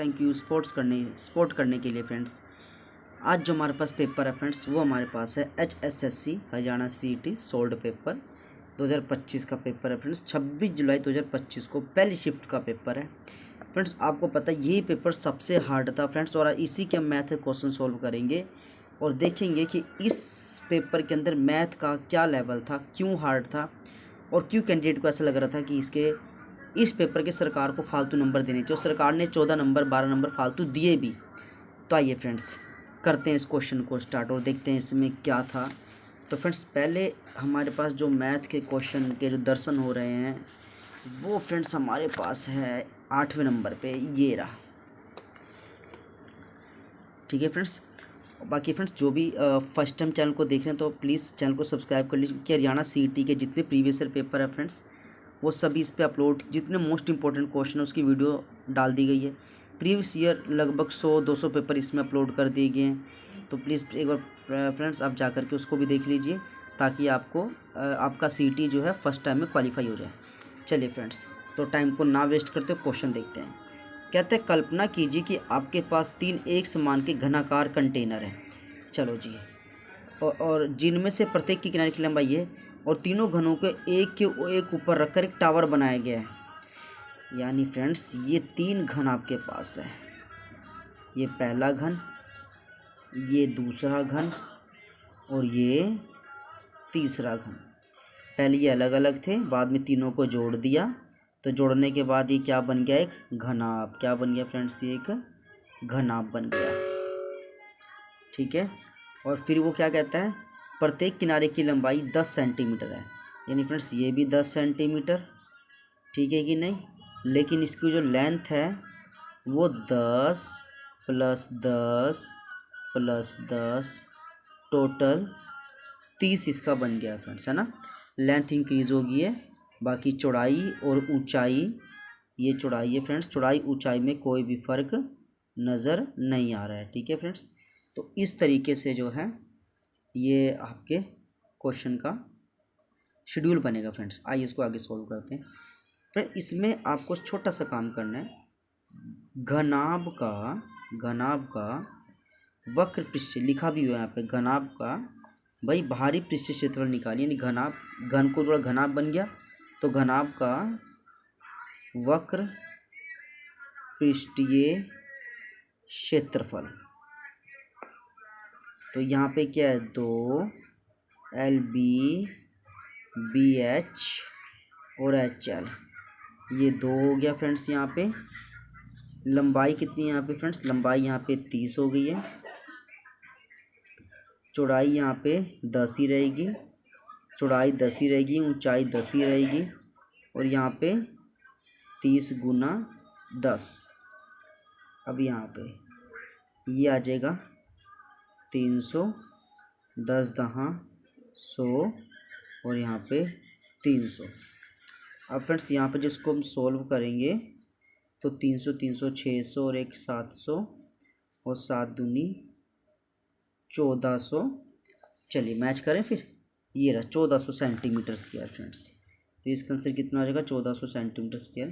Thank you support करने के लिए फ्रेंड्स। आज जो हमारे पास पेपर है फ्रेंड्स वो हमारे पास है HSSC Haryana CET solved paper 2025 का पेपर है फ्रेंड्स। 26 जुलाई 2025 को पहली शिफ्ट का पेपर है फ्रेंड्स। आपको पता है यही पेपर सबसे हार्ड था फ्रेंड्स, और इसी के मैथ क्वेश्चन सॉल्व करेंगे और देखेंगे कि इस पेपर के अंदर मैथ का क्या लेवल था, क्यों हार्ड था और क्यों कैंडिडेट को ऐसा लग रहा था कि इस पेपर के सरकार को फालतू नंबर देने चाहिए। सरकार ने 14 नंबर 12 नंबर फालतू दिए भी। तो आइए फ्रेंड्स करते हैं इस क्वेश्चन को स्टार्ट और देखते हैं इसमें क्या था। तो फ्रेंड्स पहले हमारे पास जो मैथ के क्वेश्चन के जो दर्शन हो रहे हैं वो फ्रेंड्स हमारे पास है 8वें नंबर पे, ये रहा। ठीक है फ्रेंड्स। बाकी फ्रेंड्स जो भी फर्स्ट टाइम चैनल को देख रहे हैं तो प्लीज़ चैनल को सब्सक्राइब कर लीजिए, क्योंकि हरियाणा CET के जितने प्रीवियस ईयर पेपर है फ्रेंड्स वो सभी इस पे अपलोड, जितने मोस्ट इंपॉर्टेंट क्वेश्चन है उसकी वीडियो डाल दी गई है। प्रीवियस ईयर लगभग 100-200 पेपर इसमें अपलोड कर दिए गए हैं। तो प्लीज़ एक बार फ्रेंड्स आप जा कर के उसको भी देख लीजिए, ताकि आपको आपका CET जो है फर्स्ट टाइम में क्वालिफाई हो जाए। चलिए फ्रेंड्स तो टाइम को ना वेस्ट करते क्वेश्चन देखते हैं। कहते हैं कल्पना कीजिए कि आपके पास 3 एक समान के घनाकार कंटेनर हैं। चलो जी, और जिनमें से प्रत्येक की किनारे की लंबाई है और तीनों घनों को एक के एक ऊपर रखकर एक टावर बनाया गया है। यानी फ्रेंड्स ये 3 घन आपके पास है, ये पहला घन, ये दूसरा घन और ये तीसरा घन। पहले ये अलग अलग थे, बाद में तीनों को जोड़ दिया, तो जोड़ने के बाद ये क्या बन गया, एक घनाभ। क्या बन गया फ्रेंड्स, ये एक घनाभ बन गया। ठीक है। और फिर वो क्या कहता है, प्रत्येक किनारे की लंबाई 10 सेंटीमीटर है। यानी फ्रेंड्स ये भी 10 सेंटीमीटर, ठीक है कि नहीं। लेकिन इसकी जो लेंथ है वो 10 + 10 + 10 टोटल 30 इसका बन गया फ्रेंड्स, है ना। लेंथ इंक्रीज होगी है। बाकी चौड़ाई और ऊंचाई, ये चौड़ाई है फ्रेंड्स, चौड़ाई ऊंचाई में कोई भी फ़र्क नज़र नहीं आ रहा है। ठीक है फ्रेंड्स। तो इस तरीके से जो है ये आपके क्वेश्चन का शेड्यूल बनेगा फ्रेंड्स। आइए इसको आगे सॉल्व करते हैं। फिर इसमें आपको छोटा सा काम करना है। घनाभ का वक्र पृष्ठ लिखा भी हुआ है यहाँ पे, घनाभ का भाई बाहरी पृष्ठ क्षेत्रफल निकालिए। यानी घनाभ, घन को जोड़ा घनाभ बन गया, तो घनाभ का वक्र पृष्ठीय क्षेत्रफल। तो यहाँ पे क्या है, 2 LB BH और HL, ये 2 हो गया फ्रेंड्स। यहाँ पे लंबाई कितनी है यहाँ पे फ्रेंड्स, लंबाई यहाँ पे 30 हो गई है। चौड़ाई यहाँ पे 10 ही रहेगी, चौड़ाई 10 ही रहेगी, ऊंचाई 10 ही रहेगी, और यहाँ पे 30 × 10। अब यहाँ पे ये आ जाएगा 300, 10 × 100 और यहाँ पे 300। अब फ्रेंड्स यहाँ पे जिसको हम सोल्व करेंगे तो 300 300 600 और एक 700 और 7 दूनी 1400। चलिए मैच करें फिर। ये रहा 1400 सेंटीमीटर स्क्वायर फ्रेंड्स। तो इसका आंसर कितना आ जाएगा, 1400 सेंटीमीटर स्क्वायर।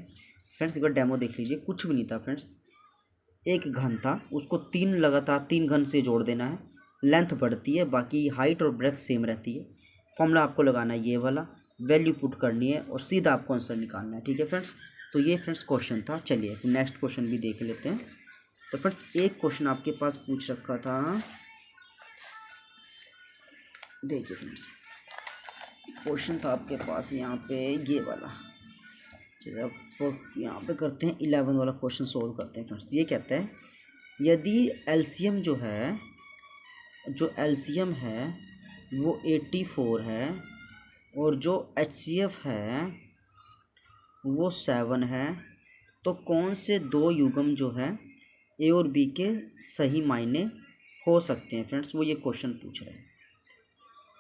फ्रेंड्स एक बार डेमो देख लीजिए, कुछ भी नहीं था फ्रेंड्स। एक घन था, उसको 3 लगातार 3 घन से जोड़ देना है, लेंथ बढ़ती है, बाकी हाइट और ब्रेथ सेम रहती है। फॉर्मूला आपको लगाना है ये वाला, वैल्यू पुट करनी है और सीधा आपको आंसर निकालना है। ठीक है फ्रेंड्स। तो ये फ्रेंड्स क्वेश्चन था। चलिए नेक्स्ट क्वेश्चन भी देख लेते हैं। तो फ्रेंड्स एक क्वेश्चन आपके पास पूछ रखा था, देखिए फ्रेंड्स क्वेश्चन था आपके पास यहाँ पे ये वाला। चलिए अब यहाँ पे करते हैं 11 वाला क्वेश्चन सोल्व करते हैं फ्रेंड्स। ये कहता है यदि एलसीएम जो एलसीएम है वो 84 है और जो HCF है वो 7 है, तो कौन से 2 युग्म जो है A और B के सही मायने हो सकते हैं फ्रेंड्स, वो ये क्वेश्चन पूछ रहे हैं।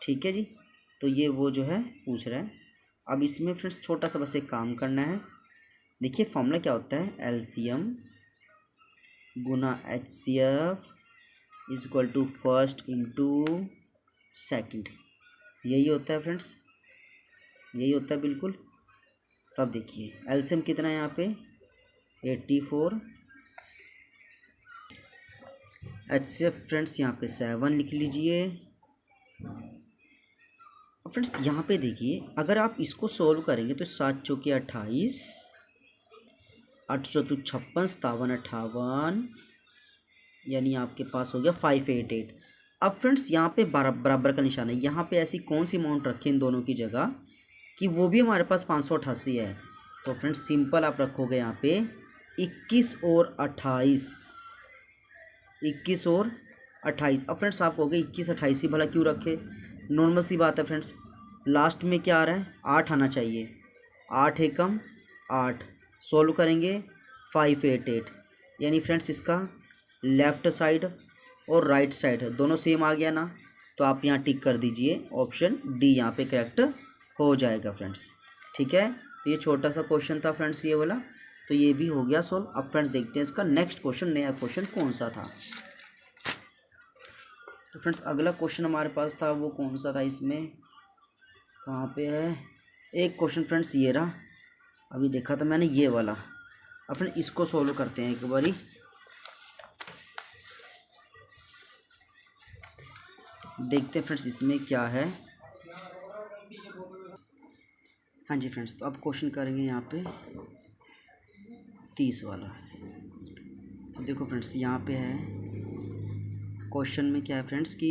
ठीक है जी। तो ये वो जो है पूछ रहा है। अब इसमें फ्रेंड्स छोटा सा बस एक काम करना है। देखिए फॉर्मूला क्या होता है, LCM × HCF = फर्स्ट × सेकंड। यही होता है फ्रेंड्स, यही होता है बिल्कुल। तब देखिए LCM कितना है यहाँ पे 84 HCF फ्रेंड्स यहाँ पे 7 लिख लीजिए। फ्रेंड्स यहाँ पे देखिए, अगर आप इसको सोल्व करेंगे तो 7 चौके 28, 8 चौतु 56, 57 58, यानी आपके पास हो गया 588। अब फ्रेंड्स यहाँ पे बराबर का निशान है, यहाँ पे ऐसी कौन सी अमाउंट रखें इन दोनों की जगह कि वो भी हमारे पास 588 है। तो फ्रेंड्स सिंपल आप रखोगे यहाँ पे 21 और 28, 21 और 28। अब फ्रेंड्स आप कहोगे 21 28 ही भला क्यों रखे, नॉर्मल सी बात है फ्रेंड्स, लास्ट में क्या आ रहा है 8 आना चाहिए, 8 एकम 8, सोल्व करेंगे 588, यानी फ्रेंड्स इसका लेफ़्ट साइड और राइट साइड दोनों सेम आ गया ना, तो आप यहाँ टिक कर दीजिए, ऑप्शन डी यहाँ पे करेक्ट हो जाएगा फ्रेंड्स। ठीक है, तो ये छोटा सा क्वेश्चन था फ्रेंड्स ये वाला, तो ये भी हो गया सॉल्व। अब फ्रेंड्स देखते हैं इसका नेक्स्ट क्वेश्चन, नया क्वेश्चन कौन सा था। तो फ्रेंड्स अगला क्वेश्चन हमारे पास था वो कौन सा था, इसमें कहाँ पे है, एक क्वेश्चन फ्रेंड्स ये रहा, अभी देखा था मैंने ये वाला। अब फ्रेंड्स इसको सॉल्व करते हैं एक बारी। देखते हैं फ्रेंड्स इसमें क्या है। हाँ जी फ्रेंड्स, तो अब क्वेश्चन करेंगे यहाँ पे 30 वाला। तो देखो फ्रेंड्स यहाँ पे है क्वेश्चन में क्या है फ्रेंड्स कि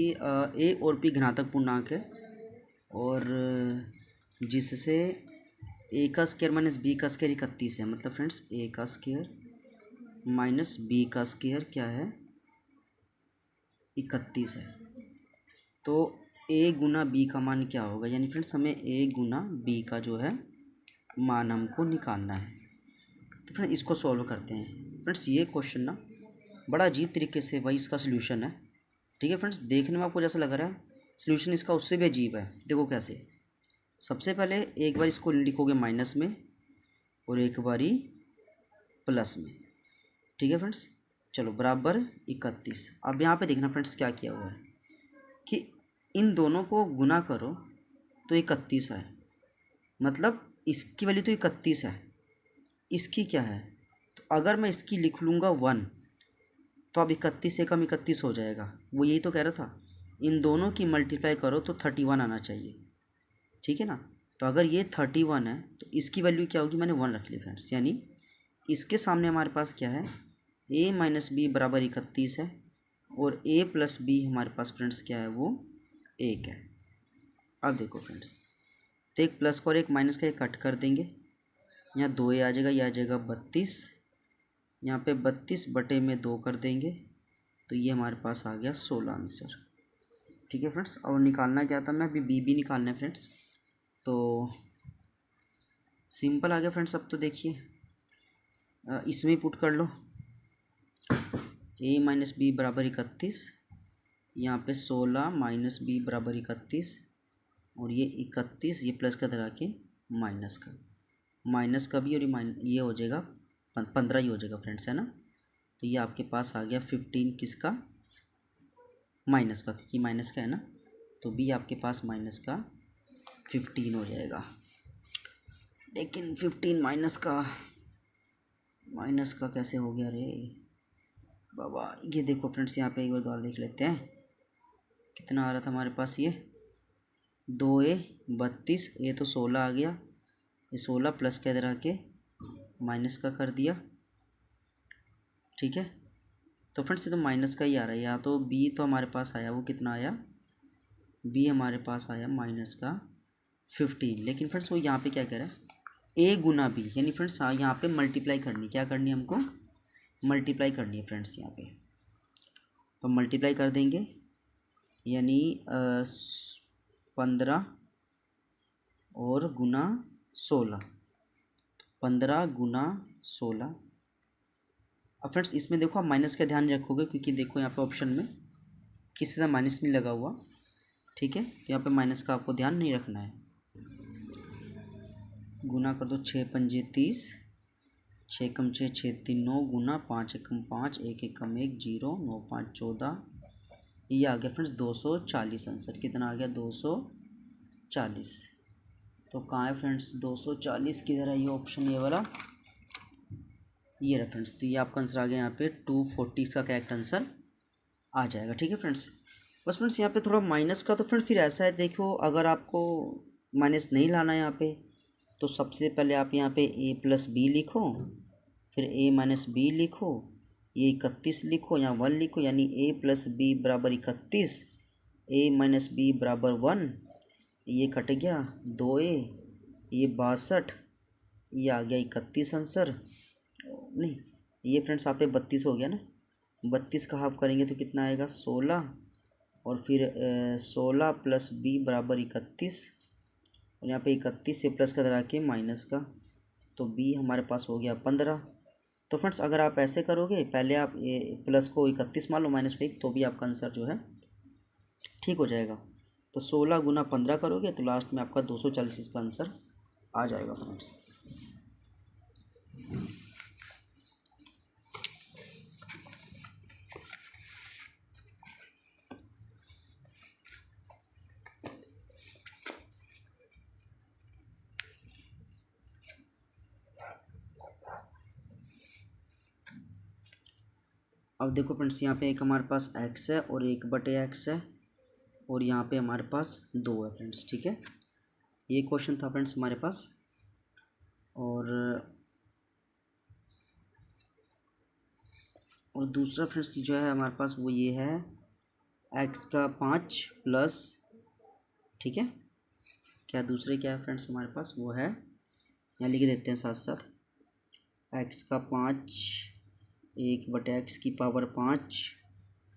ए और पी घनात्मक पूर्णांक है, और जिससे ए का स्क्वायर माइनस बी का स्क्वायर 31 है। मतलब फ्रेंड्स ए का स्क्वायर माइनस बी का स्क्वायर क्या है 31 है। तो ए गुना बी का मान क्या होगा, यानी फ्रेंड्स हमें ए गुना बी का जो है मान हमको निकालना है। तो फ्रेंड्स इसको सॉल्व करते हैं। फ्रेंड्स ये क्वेश्चन ना बड़ा अजीब तरीके से भाई इसका सोल्यूशन है। ठीक है फ्रेंड्स, देखने में आपको जैसा लग रहा है सोल्यूशन इसका उससे भी अजीब है। देखो कैसे, सबसे पहले एक बार इसको लिखोगे माइनस में और एक बारी प्लस में। ठीक है फ्रेंड्स, चलो बराबर 31। अब यहाँ पे देखना फ्रेंड्स क्या किया हुआ है कि इन दोनों को गुना करो तो 31 है, मतलब इसकी वैल्यू तो 31 है, इसकी क्या है, तो अगर मैं इसकी लिख लूँगा 1 तो अब 31 से कम 31 हो जाएगा। वो यही तो कह रहा था, इन दोनों की मल्टीप्लाई करो तो 31 आना चाहिए। ठीक है ना, तो अगर ये 31 है तो इसकी वैल्यू क्या होगी, मैंने 1 रख ली फ्रेंड्स, यानी इसके सामने हमारे पास क्या है a माइनस बी बराबर 31 है, और a प्लस बी हमारे पास फ्रेंड्स क्या है वो 1 है। अब देखो फ्रेंड्स, तो एक प्लस का और एक माइनस का एक कट कर देंगे, यहाँ 2a आ जाएगा, यह आ जाएगा 32, यहाँ पे 32 बटे में 2 कर देंगे, तो ये हमारे पास आ गया 16 आंसर। ठीक है फ्रेंड्स, और निकालना क्या था, मैं अभी बी निकालना है फ्रेंड्स, तो सिंपल आ गया फ्रेंड्स। अब तो देखिए इसमें ही पुट कर लो, a माइनस बी बराबर 31, यहाँ पे 16 माइनस बी बराबर 31, और ये 31 ये प्लस का धरा के माइनस का भी, और ये हो जाएगा 15 ही हो जाएगा फ्रेंड्स, है ना। तो ये आपके पास आ गया 15 किसका, माइनस का, क्योंकि माइनस का है ना, तो बी आपके पास माइनस का 15 हो जाएगा। लेकिन 15 माइनस का कैसे हो गया रे बाबा, ये देखो फ्रेंड्स यहाँ पे एक बार दोबारा देख लेते हैं कितना आ रहा था हमारे पास, ये 2a 32, ये तो 16 आ गया, ये 16 प्लस के इधर आके माइनस का कर दिया। ठीक है, तो फ्रेंड्स ये तो माइनस का ही आ रहा है, या तो b तो हमारे पास आया वो कितना आया, b हमारे पास आया माइनस का 15। लेकिन फ्रेंड्स वो यहाँ पे क्या कह रहा है a गुना b, यानी फ्रेंड्स यहाँ पे मल्टीप्लाई करनी, क्या करनी है हमको, मल्टीप्लाई करनी है फ्रेंड्स यहाँ पे। तो मल्टीप्लाई कर देंगे, यानी 15 और गुना 16, 15 गुना 16। अब फ्रेंड्स इसमें देखो आप माइनस का ध्यान रखोगे, क्योंकि देखो यहाँ पे ऑप्शन में किसी तरह माइनस नहीं लगा हुआ। ठीक है, तो यहाँ पे माइनस का आपको ध्यान नहीं रखना है। गुना कर दो 6 पंजे 30, 6 एकम 6 6 3 9, गुना 5 एकम 5, 1 एकम 1 0, 9 5 14, ये आ गया फ्रेंड्स 240 आंसर। कितना आ गया 240। तो कहाँ है फ्रेंड्स 240 किधर है, ये ऑप्शन ये वाला, ये रहा फ्रेंड्स। तो ये आपका आंसर आ गया यहाँ पे 240 का करेक्ट आंसर आ जाएगा। ठीक है फ्रेंड्स, बस फ्रेंड्स यहाँ पे थोड़ा माइनस का तो फ्रेंड्स फिर ऐसा है, देखो अगर आपको माइनस नहीं लाना है यहाँ पे, तो सबसे पहले आप यहाँ पे ए प्लस बी लिखो, फिर ए माइनस बी लिखो, ये 31 लिखो, यहाँ 1 लिखो, यानी ए प्लस बी बराबर 31, ए माइनस बी बराबर 1, ये कट गया 2a, ये 62, ये आ गया 31 आंसर। नहीं, ये फ्रेंड्स आप पे 32 हो गया ना, 32 का हाफ करेंगे तो कितना आएगा 16, और फिर 16 प्लस बी बराबर 31, और यहाँ पे 31 से प्लस का तरह के माइनस का, तो बी हमारे पास हो गया 15। तो फ्रेंड्स अगर आप ऐसे करोगे, पहले आप प्लस को 31 मान लो, माइनस को 1, तो भी आपका आंसर जो है ठीक हो जाएगा। तो 16 गुना 15 करोगे तो लास्ट में आपका 240 इसका आंसर आ जाएगा फ्रेंड्स। अब देखो फ्रेंड्स, यहाँ पे एक हमारे पास x है और 1/x है, और यहाँ पे हमारे पास 2 है फ्रेंड्स। ठीक है, ये क्वेश्चन था फ्रेंड्स हमारे पास। और दूसरा फ्रेंड्स जो है हमारे पास वो ये है x का 5 प्लस, ठीक है, क्या दूसरे क्या है फ्रेंड्स हमारे पास, वो है, यहाँ लिख देते हैं साथ साथ, x का 5, 1/x की पावर 5,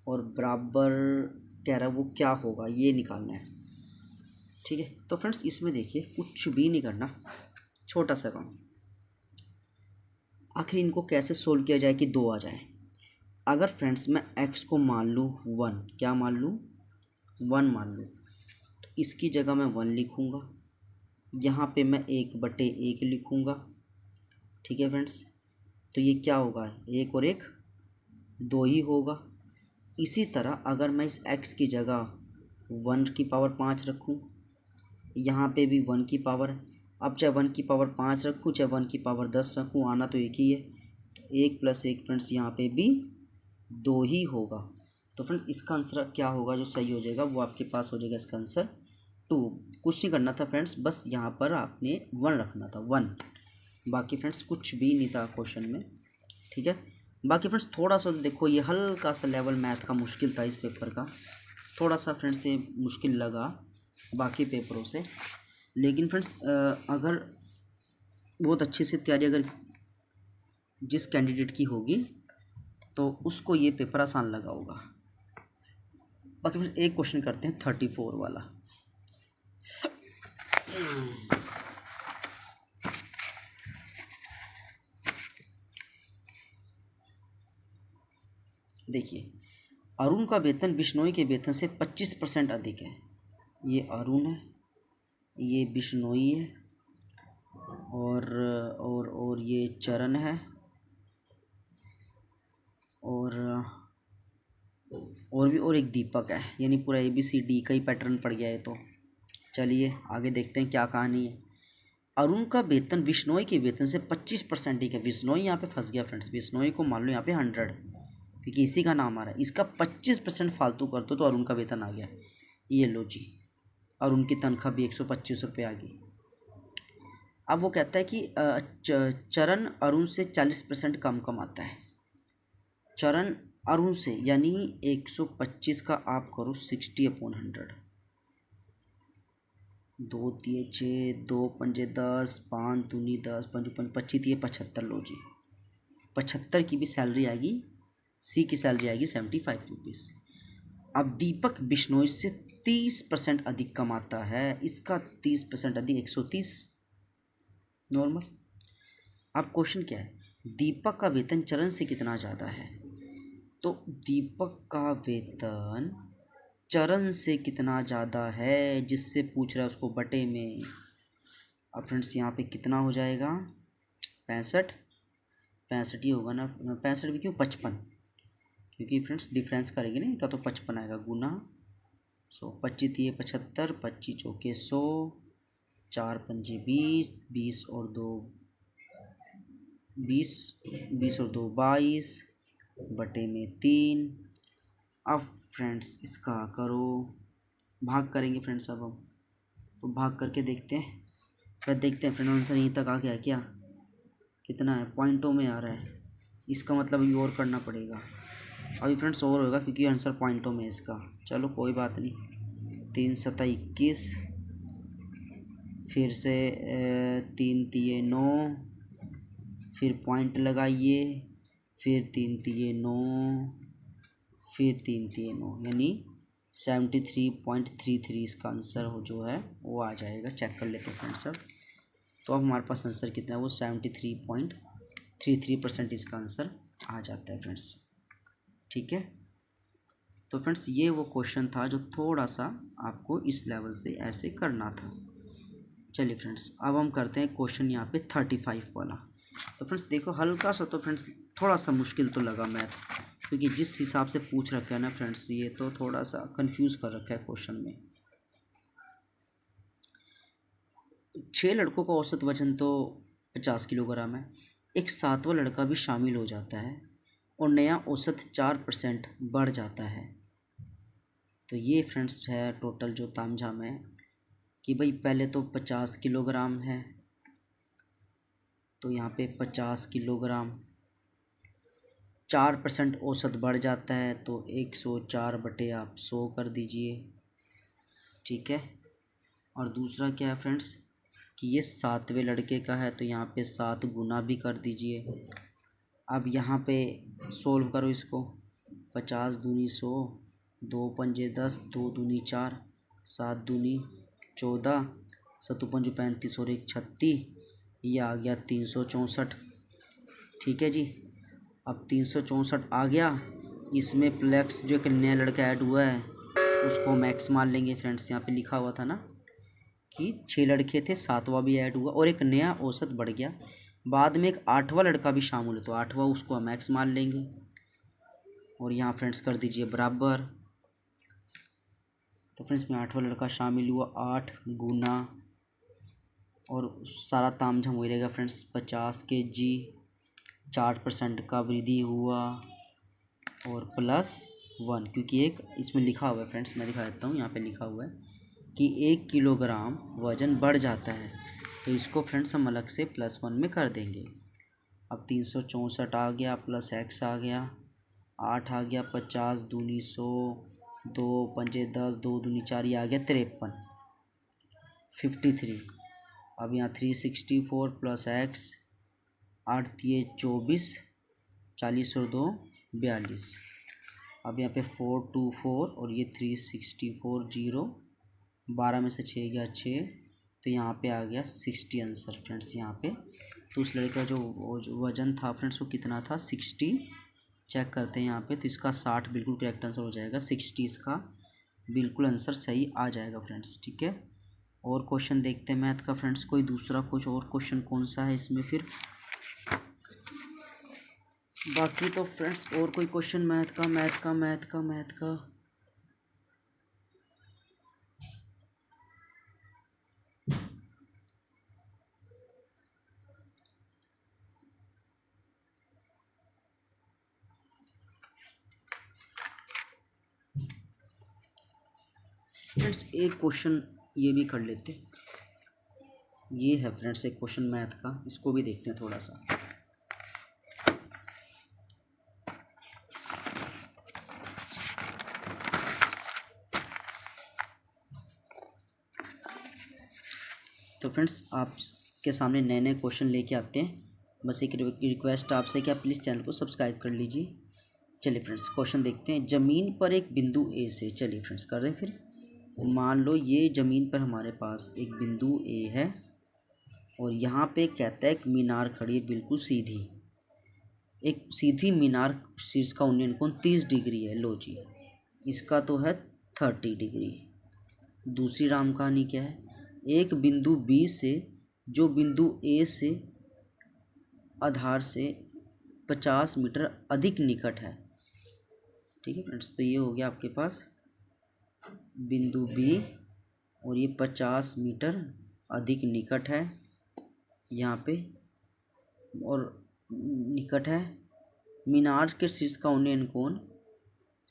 और बराबर कह रहा है वो क्या होगा ये निकालना है। ठीक है, तो फ्रेंड्स इसमें देखिए कुछ भी नहीं करना, छोटा सा काम, आखिर इनको कैसे सोल्व किया जाए कि 2 आ जाए। अगर फ्रेंड्स मैं x को मान लूँ 1, क्या मान लूँ 1 मान लूँ, तो इसकी जगह मैं 1 लिखूँगा, यहाँ पे मैं 1/1 लिखूँगा। ठीक है फ्रेंड्स, तो ये क्या होगा, 1 और 1 2 ही होगा। इसी तरह अगर मैं इस x की जगह 1 की पावर 5 रखूँ, यहाँ पे भी 1 की पावर, अब चाहे 1 की पावर 5 रखूँ चाहे 1 की पावर 10 रखूँ, आना तो एक ही है। तो 1 + 1 फ्रेंड्स यहाँ पे भी 2 ही होगा। तो फ्रेंड्स इसका आंसर क्या होगा जो सही हो जाएगा, वो आपके पास हो जाएगा इसका आंसर 2। कुछ नहीं करना था फ्रेंड्स, बस यहाँ पर आपने 1 रखना था, 1, बाकी फ्रेंड्स कुछ भी नहीं था क्वेश्चन में। ठीक है, बाकी फ्रेंड्स थोड़ा सा देखो, ये हल्का सा लेवल मैथ का मुश्किल था इस पेपर का, थोड़ा सा फ्रेंड्स ये मुश्किल लगा बाकी पेपरों से, लेकिन फ्रेंड्स अगर बहुत अच्छे से तैयारी अगर जिस कैंडिडेट की होगी तो उसको ये पेपर आसान लगा होगा। बाकी फिर एक क्वेश्चन करते हैं 34 वाला। देखिए, अरुण का वेतन बिश्नोई के वेतन से 25% अधिक है। ये अरुण है, ये बिश्नोई है, और ये चरण है, और एक दीपक है, यानी पूरा ABCD का ही पैटर्न पड़ गया है। तो चलिए आगे देखते हैं क्या कहानी है। अरुण का वेतन बिश्नोई के वेतन से 25% अधिक है। बिश्नोई यहाँ पे फंस गया फ्रेंड्स, बिश्नोई को मान लो यहाँ पे 100, क्योंकि इसी का नाम आ रहा है, इसका 25% फालतू कर दो तो अरुण का वेतन आ गया। ये लो जी, अरुण की तनख्वाह भी 125 रुपये आ गई। अब वो कहता है कि चरण अरुण से 40% कम कमाता है। चरण अरुण से, यानी 125 का आप करो 60/100, 2 तिये 6, 2 पंजे 10, 5 दूनी 10, 5 5 25 तिये 75। लो जी, 75 की भी सैलरी आएगी, सी की सैलरी आएगी 75 रुपीज़। अब दीपक बिश्नोई से 30% अधिक कमाता है, इसका 30% अधिक 130 नॉर्मल। अब क्वेश्चन क्या है, दीपक का वेतन चरण से कितना ज़्यादा है। तो दीपक का वेतन चरण से कितना ज़्यादा है जिससे पूछ रहा है उसको बटे में। अब फ्रेंड्स यहाँ पे कितना हो जाएगा, 65 ही होगा ना, 65 भी क्यों 55, क्योंकि फ्रेंड्स डिफरेंस करेंगे ना इनका, तो 55 आएगा गुना 100, 25 तिये 75, 25 चौके 100, 4 पंजे 20, 20 और 2 20, 20 और 2 22 बटे में 3, अब फ्रेंड्स इसका करो, भाग करेंगे फ्रेंड्स। अब हम तो भाग करके देखते हैं, फिर देखते हैं फ्रेंड आंसर यहीं तक आ गया क्या, कितना है, पॉइंटों में आ रहा है। इसका मतलब अभी और करना पड़ेगा, अभी फ्रेंड्स और होगा क्योंकि आंसर पॉइंटों में है इसका। चलो कोई बात नहीं। 3 7 21, फिर से 3 3 9, फिर पॉइंट लगाइए, फिर 3 3 9, फिर 3 3 9, यानी 73.33 इसका आंसर हो जो है वो आ जाएगा। चेक कर लेते हैं फ्रेंड्स अब। तो अब हमारे पास आंसर कितना है, वो 73.33% इसका आंसर आ जाता है फ्रेंड्स। ठीक है, तो फ्रेंड्स ये वो क्वेश्चन था जो थोड़ा सा आपको इस लेवल से ऐसे करना था। चलिए फ्रेंड्स अब हम करते हैं क्वेश्चन यहाँ पे 35 वाला। तो फ्रेंड्स देखो हल्का सा, तो फ्रेंड्स थोड़ा सा मुश्किल तो लगा मैथ, क्योंकि जिस हिसाब से पूछ रखा है ना फ्रेंड्स, ये तो थोड़ा सा कंफ्यूज कर रखा है क्वेश्चन में। 6 लड़कों का औसत वजन तो 50 किलोग्राम है, एक 7वां लड़का भी शामिल हो जाता है और नया औसत 4% बढ़ जाता है। तो ये फ्रेंड्स है टोटल जो तामझाम है कि भाई पहले तो 50 किलोग्राम है, तो यहाँ पे 50 किलोग्राम, 4% औसत बढ़ जाता है तो 104 बटे आप 100 कर दीजिए। ठीक है, और दूसरा क्या है फ्रेंड्स कि ये 7वें लड़के का है, तो यहाँ पे 7 गुना भी कर दीजिए। अब यहाँ पे सोल्व करो इसको, 50 दूनी 100, 2 पंजे 10, 2 दूनी 4, 7 दूनी 14, 7 पंजे 35 और 1 36, ये आ गया 364। ठीक है जी, अब 364 आ गया, इसमें प्लस जो एक नया लड़का ऐड हुआ है उसको मैक्स मान लेंगे फ्रेंड्स। यहाँ पे लिखा हुआ था ना कि 6 लड़के थे, 7वां भी ऐड हुआ और एक नया औसत बढ़ गया, बाद में एक 8वां लड़का भी शामिल है तो 8वां उसको मैक्स मान लेंगे। और यहाँ फ्रेंड्स कर दीजिए बराबर। तो फ्रेंड्स में 8वां लड़का शामिल हुआ, 8 गुना, और सारा तामझाम हो रहेगा फ्रेंड्स 50 kg, 4% का वृद्धि हुआ और +1, क्योंकि एक इसमें लिखा हुआ है फ्रेंड्स, मैं दिखा देता हूँ, यहाँ पे लिखा हुआ है कि 1 किलोग्राम वज़न बढ़ जाता है, तो इसको फ्रेंड्स हम अलग से +1 में कर देंगे। अब 364 आ गया, प्लस x आ गया, 8 आ गया, 50 दूनी 100, 2 पंजे 10, 2 दूनी 4, ये आ गया 53, 53। अब यहाँ 364 प्लस x, 8 दिए 24, 40 और 2 42। अब यहाँ पे 424 और ये 364 0, 12 में से 6 गया 6, तो यहाँ पे आ गया 60 आंसर फ्रेंड्स यहाँ पे। तो उस लड़के का जो वज़न था फ्रेंड्स वो कितना था, 60। चेक करते हैं यहाँ पे, तो इसका 60 बिल्कुल करेक्ट आंसर हो जाएगा, 60 इसका बिल्कुल आंसर सही आ जाएगा फ्रेंड्स। ठीक है, और क्वेश्चन देखते हैं मैथ का फ्रेंड्स, कोई दूसरा कुछ और क्वेश्चन कौन सा है इसमें फिर। बाकी तो फ्रेंड्स और कोई क्वेश्चन मैथ का फ्रेंड्स एक क्वेश्चन ये भी कर लेते, ये है फ्रेंड्स एक क्वेश्चन मैथ का, इसको भी देखते हैं थोड़ा सा। तो फ्रेंड्स आपके सामने नए नए क्वेश्चन लेके आते हैं, बस एक रिक्वेस्ट आपसे कि आप प्लीज़ चैनल को सब्सक्राइब कर लीजिए। चलिए फ्रेंड्स क्वेश्चन देखते हैं, ज़मीन पर एक बिंदु ए से, चलिए फ्रेंड्स कर दें फिर। मान लो ये ज़मीन पर हमारे पास एक बिंदु ए है और यहाँ पे कहता है एक मीनार खड़ी है बिल्कुल सीधी, एक सीधी मीनार, शीर्ष का उन्नयन कोण 30 डिग्री है। लो जी, इसका तो है 30 डिग्री। दूसरी राम कहानी क्या है, एक बिंदु बी से जो बिंदु ए से आधार से 50 मीटर अधिक निकट है। ठीक है फ्रेंड्स, तो ये हो गया आपके पास बिंदु बी और ये 50 मीटर अधिक निकट है यहाँ पे, और निकट है। मीनार के शीर्ष का उन्नयन कोण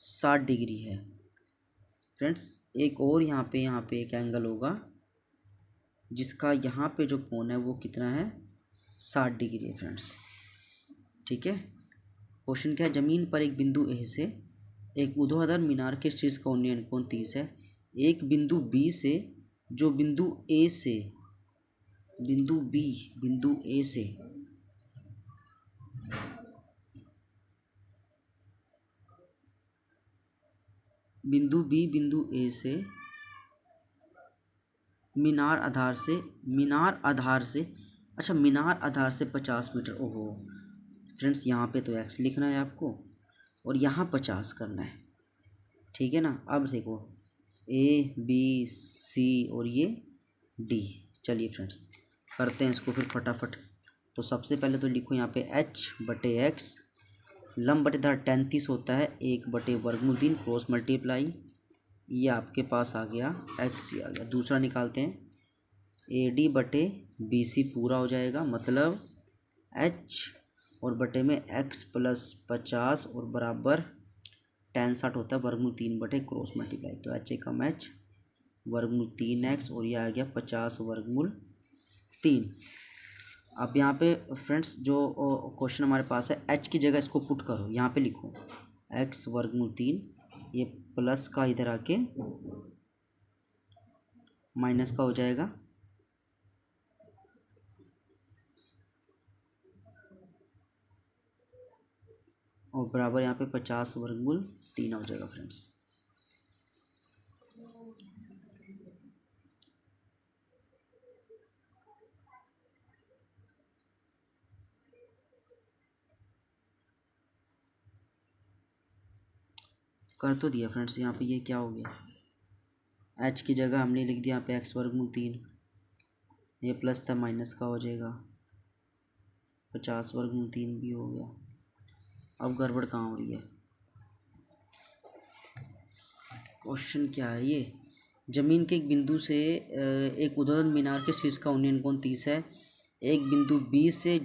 60 डिग्री है फ्रेंड्स। एक और यहाँ पे एक एंगल होगा जिसका यहाँ पे जो कोण है वो कितना है, 60 डिग्री है फ्रेंड्स। ठीक है, क्वेश्चन क्या है, ज़मीन पर एक बिंदु ए से एक ऊर्ध्वाधर मीनार के शीर्ष का उन्नयन कोण 30 है। एक बिंदु बी से जो बिंदु ए से बिंदु ए से बिंदु ए से मीनार आधार से अच्छा मीनार आधार से 50 मीटर। ओहो फ्रेंड्स, यहाँ पे तो x लिखना है आपको और यहाँ 50 करना है। ठीक है ना। अब देखो A B C और ये D। चलिए फ्रेंड्स करते हैं इसको फिर फटाफट। तो सबसे पहले तो लिखो यहाँ पे h/x, लंब बटे धार 33 होता है 1/√3 क्रॉस मल्टीप्लाई, ये आपके पास आ गया x, ये आ गया। दूसरा निकालते हैं AD/BC पूरा हो जाएगा, मतलब h और बटे में x + 50 और बराबर tan 60 होता है √3 क्रॉस मल्टीप्लाई। तो h कम h √3x और ये आ गया 50√3। अब यहाँ पे फ्रेंड्स जो क्वेश्चन हमारे पास है, h की जगह इसको पुट करो, यहाँ पे लिखो x √3, ये प्लस का इधर आके माइनस का हो जाएगा, और बराबर यहाँ पे 50√3 हो जाएगा फ्रेंड्स। कर तो दिया फ्रेंड्स। यहाँ पे ये क्या हो गया, h की जगह हमने लिख दिया यहाँ पे x√3, ये प्लस था माइनस का हो जाएगा, 50√3 भी हो गया। अब गड़बड़ कहाँ हो रही है, क्वेश्चन क्या है ये, जमीन के एक बिंदु से एक ऊर्ध्वाधर मीनार के शीर्ष का उन्नयन कोण 30 है। एक बिंदु बी से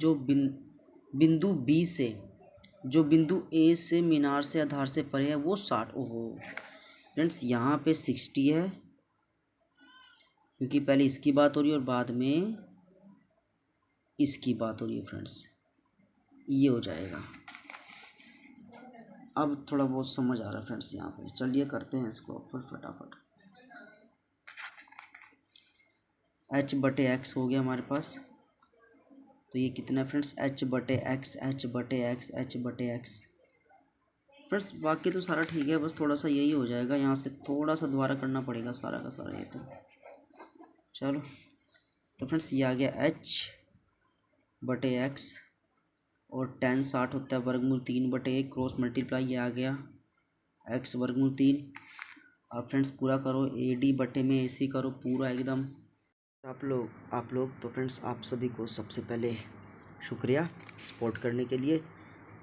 जो बिंदु ए से मीनार से आधार से परे है वो 60। ओहो फ्रेंड्स, यहाँ पे 60 है क्योंकि पहले इसकी बात हो रही है और बाद में इसकी बात हो रही है फ्रेंड्स, ये हो जाएगा। अब थोड़ा बहुत समझ आ रहा है फ्रेंड्स यहाँ पे। चलिए करते हैं इसको फिर फटाफट। h/x हो गया हमारे पास, तो ये कितना है फ्रेंड्स, h/x फ्रेंड्स। बाकी तो सारा ठीक है, बस थोड़ा सा यही हो जाएगा, यहाँ से थोड़ा सा दोबारा करना पड़ेगा सारा का सारा ये तो। चलो तो फ्रेंड्स ये आ गया h/x और tan 60 होता है √3/1 क्रॉस मल्टीप्लाई, ये आ गया x√3। अब फ्रेंड्स पूरा करो, AD/AC करो पूरा एकदम। आप लोग तो फ्रेंड्स आप सभी को सबसे पहले शुक्रिया सपोर्ट करने के लिए।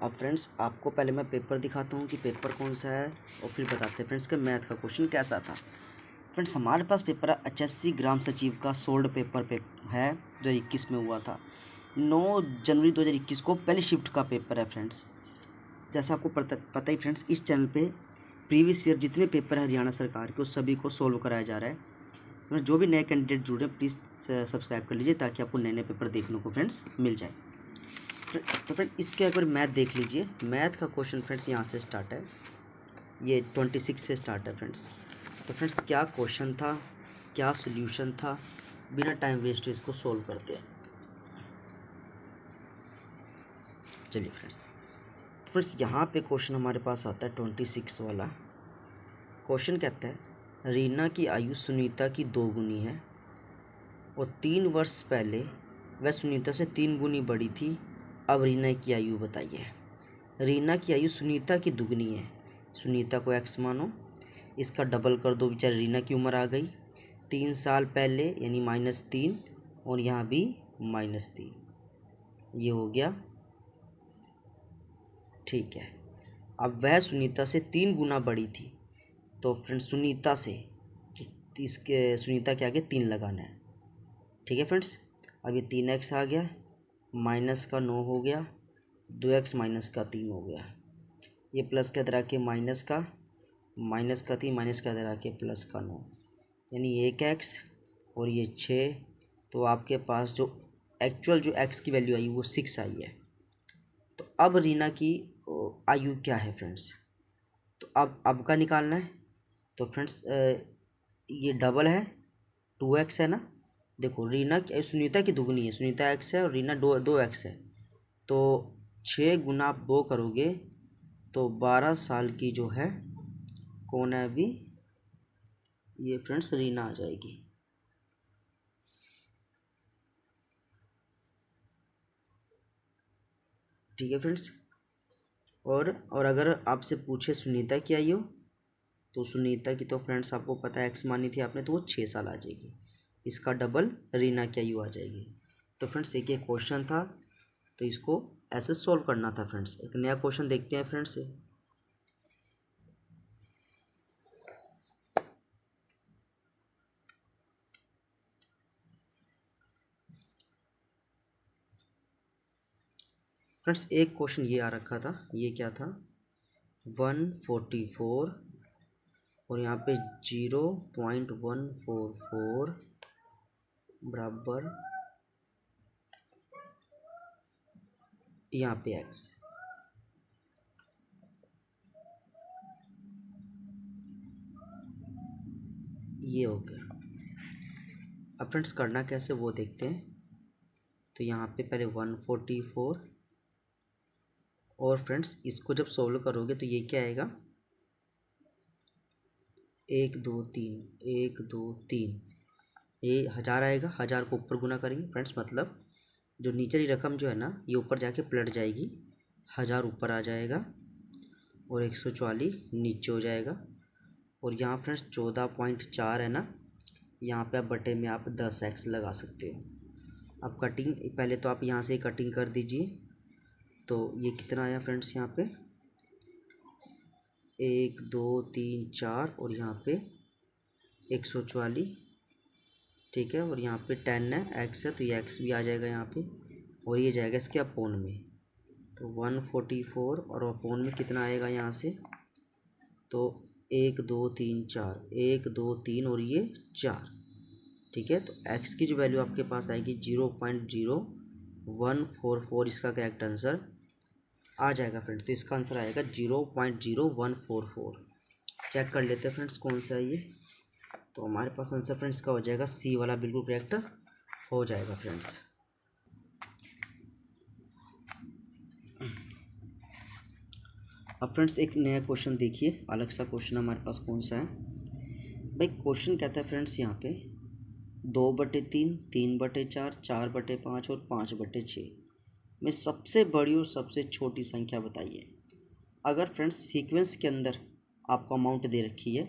अब फ्रेंड्स आपको पहले मैं पेपर दिखाता हूँ कि पेपर कौन सा है और फिर बताते हैं फ्रेंड्स का मैथ का क्वेश्चन कैसा था। फ्रेंड्स हमारे पास पेपर है HSC ग्राम सचिव का सोल्ड पेपर है, 2021 में हुआ था। 9 जनवरी 2021 को पहली शिफ्ट का पेपर है फ्रेंड्स। जैसा आपको पता ही फ्रेंड्स, इस चैनल पे प्रीवियस ईयर जितने पेपर है हरियाणा सरकार के उस सभी को सोल्व कराया जा रहा है। जो भी नए कैंडिडेट जुड़े प्लीज़ सब्सक्राइब कर लीजिए ताकि आपको नए नए पेपर देखने को फ्रेंड्स मिल जाए। तो फ्रेंड इसके एक बार मैथ देख लीजिए। मैथ का क्वेश्चन फ्रेंड्स यहाँ से स्टार्ट है, ये 26 से स्टार्ट है फ्रेंड्स। तो फ्रेंड्स क्या क्वेश्चन था, क्या सोल्यूशन था, बिना टाइम वेस्ट इसको सोल्व करते हैं। चलिए फ्रेंड्स यहाँ पे क्वेश्चन हमारे पास आता है 26 वाला। क्वेश्चन कहता है रीना की आयु सुनीता की 2 गुनी है और 3 वर्ष पहले वह सुनीता से 3 गुनी बड़ी थी। अब रीना की आयु बताइए। रीना की आयु सुनीता की दुगनी है, सुनीता को x मानो, इसका डबल कर दो, बेचारी रीना की उम्र आ गई 3 साल पहले यानी -3 और यहाँ भी -3, ये हो गया। ठीक है, अब वह सुनीता से 3 गुना बड़ी थी, तो फ्रेंड्स सुनीता से तो इसके सुनीता के आगे 3 लगाना है। ठीक है फ्रेंड्स, अब ये 3x आ गया, माइनस का 9 हो गया, 2x माइनस का 3 हो गया, ये प्लस के तरह के माइनस का माइनस का 3 माइनस का इधर आके प्लस का 9, यानी 1x और ये 6। तो आपके पास जो एक्चुअल जो x की वैल्यू आई वो 6 आई है। तो अब रीना की आयु क्या है फ्रेंड्स, तो अब का निकालना है। तो फ्रेंड्स ये डबल है, 2x है ना। देखो रीना की सुनीता की दुगनी है, सुनीता x है और रीना 2x है। तो 6 गुना आप 2 करोगे तो 12 साल की जो है कौन है अभी, ये फ्रेंड्स रीना आ जाएगी। ठीक है फ्रेंड्स। और अगर आपसे पूछे सुनीता की आयु, तो सुनीता की तो फ्रेंड्स आपको पता है एक्स मानी थी आपने, तो वो 6 साल आ जाएगी। इसका डबल रीना की आयु आ जाएगी। तो फ्रेंड्स एक ये क्वेश्चन था, तो इसको ऐसे सॉल्व करना था फ्रेंड्स। एक नया क्वेश्चन देखते हैं फ्रेंड्स। फ्रेंड्स एक क्वेश्चन ये आ रखा था, ये क्या था, 144 और यहाँ पे 0.144 बराबर यहाँ पे x। ये हो गया। अब फ्रेंड्स करना कैसे वो देखते हैं। तो यहाँ पे पहले 144 और फ्रेंड्स इसको जब सोल्व करोगे तो ये क्या आएगा, 1 2 3 1 2 3, ये 1000 आएगा। 1000 को ऊपर गुना करेंगे फ्रेंड्स, मतलब जो नीचे रकम जो है ना ये ऊपर जाके पलट जाएगी, 1000 ऊपर आ जाएगा और 144 नीचे हो जाएगा। और यहाँ फ्रेंड्स 14.4 है ना, यहाँ पे आप बटे में आप 10x लगा सकते हो। अब कटिंग पहले तो आप यहाँ से कटिंग कर दीजिए। तो ये कितना आया फ्रेंड्स, यहाँ पे 1 2 3 4 और यहाँ पे 144, ठीक है। और यहाँ पे 10 है, x है, तो ये x भी आ जाएगा यहाँ पे और ये जाएगा इसके अपोन में। तो 144 और अपोन में कितना आएगा यहाँ से, तो 1 2 3 4, 1 2 3 और ये 4, ठीक है। तो x की जो वैल्यू आपके पास आएगी 0.0144, इसका करेक्ट आंसर आ जाएगा फ्रेंड। तो इसका आंसर आएगा 0.0144। चेक कर लेते हैं फ्रेंड्स कौन सा है ये। तो हमारे पास आंसर फ्रेंड्स का हो जाएगा सी वाला, बिल्कुल करेक्ट हो जाएगा फ्रेंड्स। अब फ्रेंड्स एक नया क्वेश्चन देखिए, अलग सा क्वेश्चन हमारे पास कौन सा है भाई। क्वेश्चन कहता है फ्रेंड्स यहाँ पे 2/3, 3/4, 4/5 और 5/6 में सबसे बड़ी और सबसे छोटी संख्या बताइए। अगर फ्रेंड्स सीक्वेंस के अंदर आपको अमाउंट दे रखी है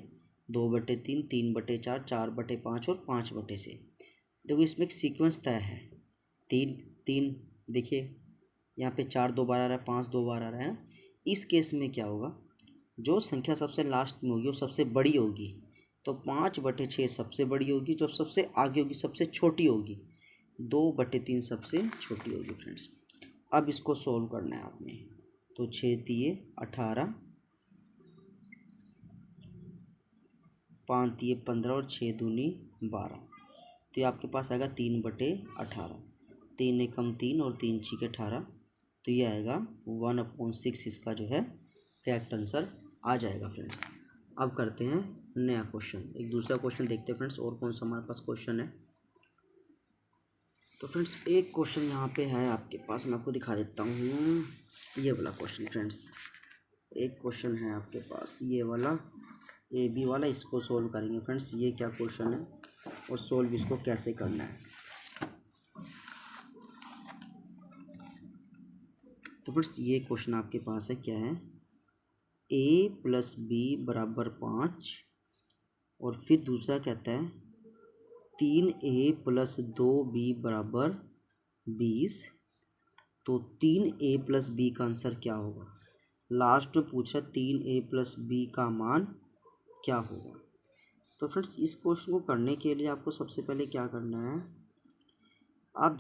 2/3, 3/4, 4/5 और 5/6, देखो इसमें एक सीक्वेंस तय है, 3 देखिए यहाँ पे 4 2 बार आ रहा है, 5 2 बार आ रहा है ना। इस केस में क्या होगा, जो संख्या सबसे लास्ट में होगी वो सबसे बड़ी होगी। तो 5/6 सबसे बड़ी होगी, जो सबसे आगे होगी सबसे छोटी होगी। 2/3 सबसे छोटी होगी फ्रेंड्स। अब इसको सॉल्व करना है आपने। तो 6 तिये 18, 5 तिये 15 और 6 दूनी 12। तो ये आपके पास आएगा 3/18, 3 एकम 3 और 3 छीके 18। तो ये आएगा 1/6, इसका जो है करेक्ट आंसर आ जाएगा फ्रेंड्स। अब करते हैं नया क्वेश्चन, एक दूसरा क्वेश्चन देखते हैं फ्रेंड्स और कौन सा हमारे पास क्वेश्चन है। तो फ्रेंड्स एक क्वेश्चन यहाँ पे है आपके पास, मैं आपको दिखा देता हूँ ये वाला क्वेश्चन फ्रेंड्स। एक क्वेश्चन है आपके पास ये वाला AB वाला, इसको सोल्व करेंगे फ्रेंड्स। ये क्या क्वेश्चन है और सोल्व इसको कैसे करना है। तो फ्रेंड्स ये क्वेश्चन आपके पास है, क्या है, A + B = 5 और फिर दूसरा कहता है 3A + 2B = 20। तो 3A + B का आंसर क्या होगा। लास्ट में पूछा 3A + B का मान क्या होगा। तो फ्रेंड्स इस क्वेश्चन को करने के लिए आपको सबसे पहले क्या करना है, आप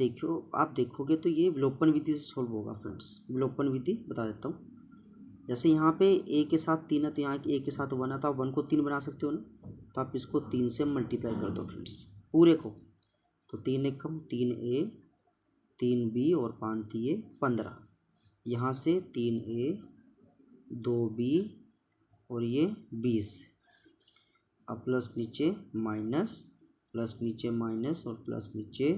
देखोगे तो ये विलोपन विधि से सॉल्व होगा फ्रेंड्स। विलोपन विधि बता देता हूँ। जैसे यहाँ पे ए के साथ 3 है तो यहाँ ए के साथ 1 है, तो आप 1 को 3 बना सकते हो ना, तो आप इसको 3 से मल्टीप्लाई कर दो फ्रेंड्स पूरे को। तो 3 एकम 3A 3B और 5 दिए 15। यहाँ से 3A 2B और ये 20। अब प्लस नीचे माइनस, प्लस नीचे माइनस और प्लस नीचे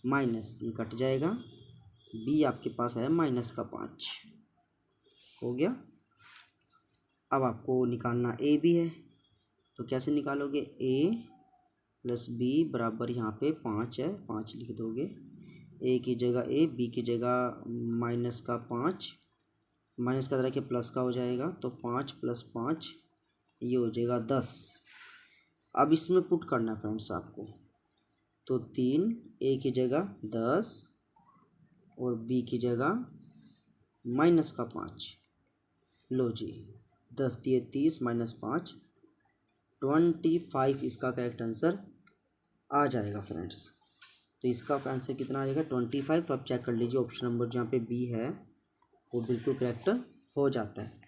माइनस, ये कट जाएगा। बी आपके पास है -5 हो गया। अब आपको निकालना ए भी है, तो कैसे निकालोगे? ए प्लस बी बराबर यहाँ पे 5 है, 5 लिख दोगे। ए की जगह ए, बी की जगह -5, माइनस का तरह के प्लस का हो जाएगा, तो 5 + 5 ये हो जाएगा 10। अब इसमें पुट करना फ्रेंड्स आपको, तो 3 ए की जगह 10 और बी की जगह -5। लो जी, 10 दिए 30 -5 25 इसका करेक्ट आंसर आ जाएगा फ्रेंड्स। तो इसका आंसर कितना आ जाएगा? 25। तो आप चेक कर लीजिए ऑप्शन नंबर जहाँ पे बी है वो बिल्कुल करेक्ट हो जाता है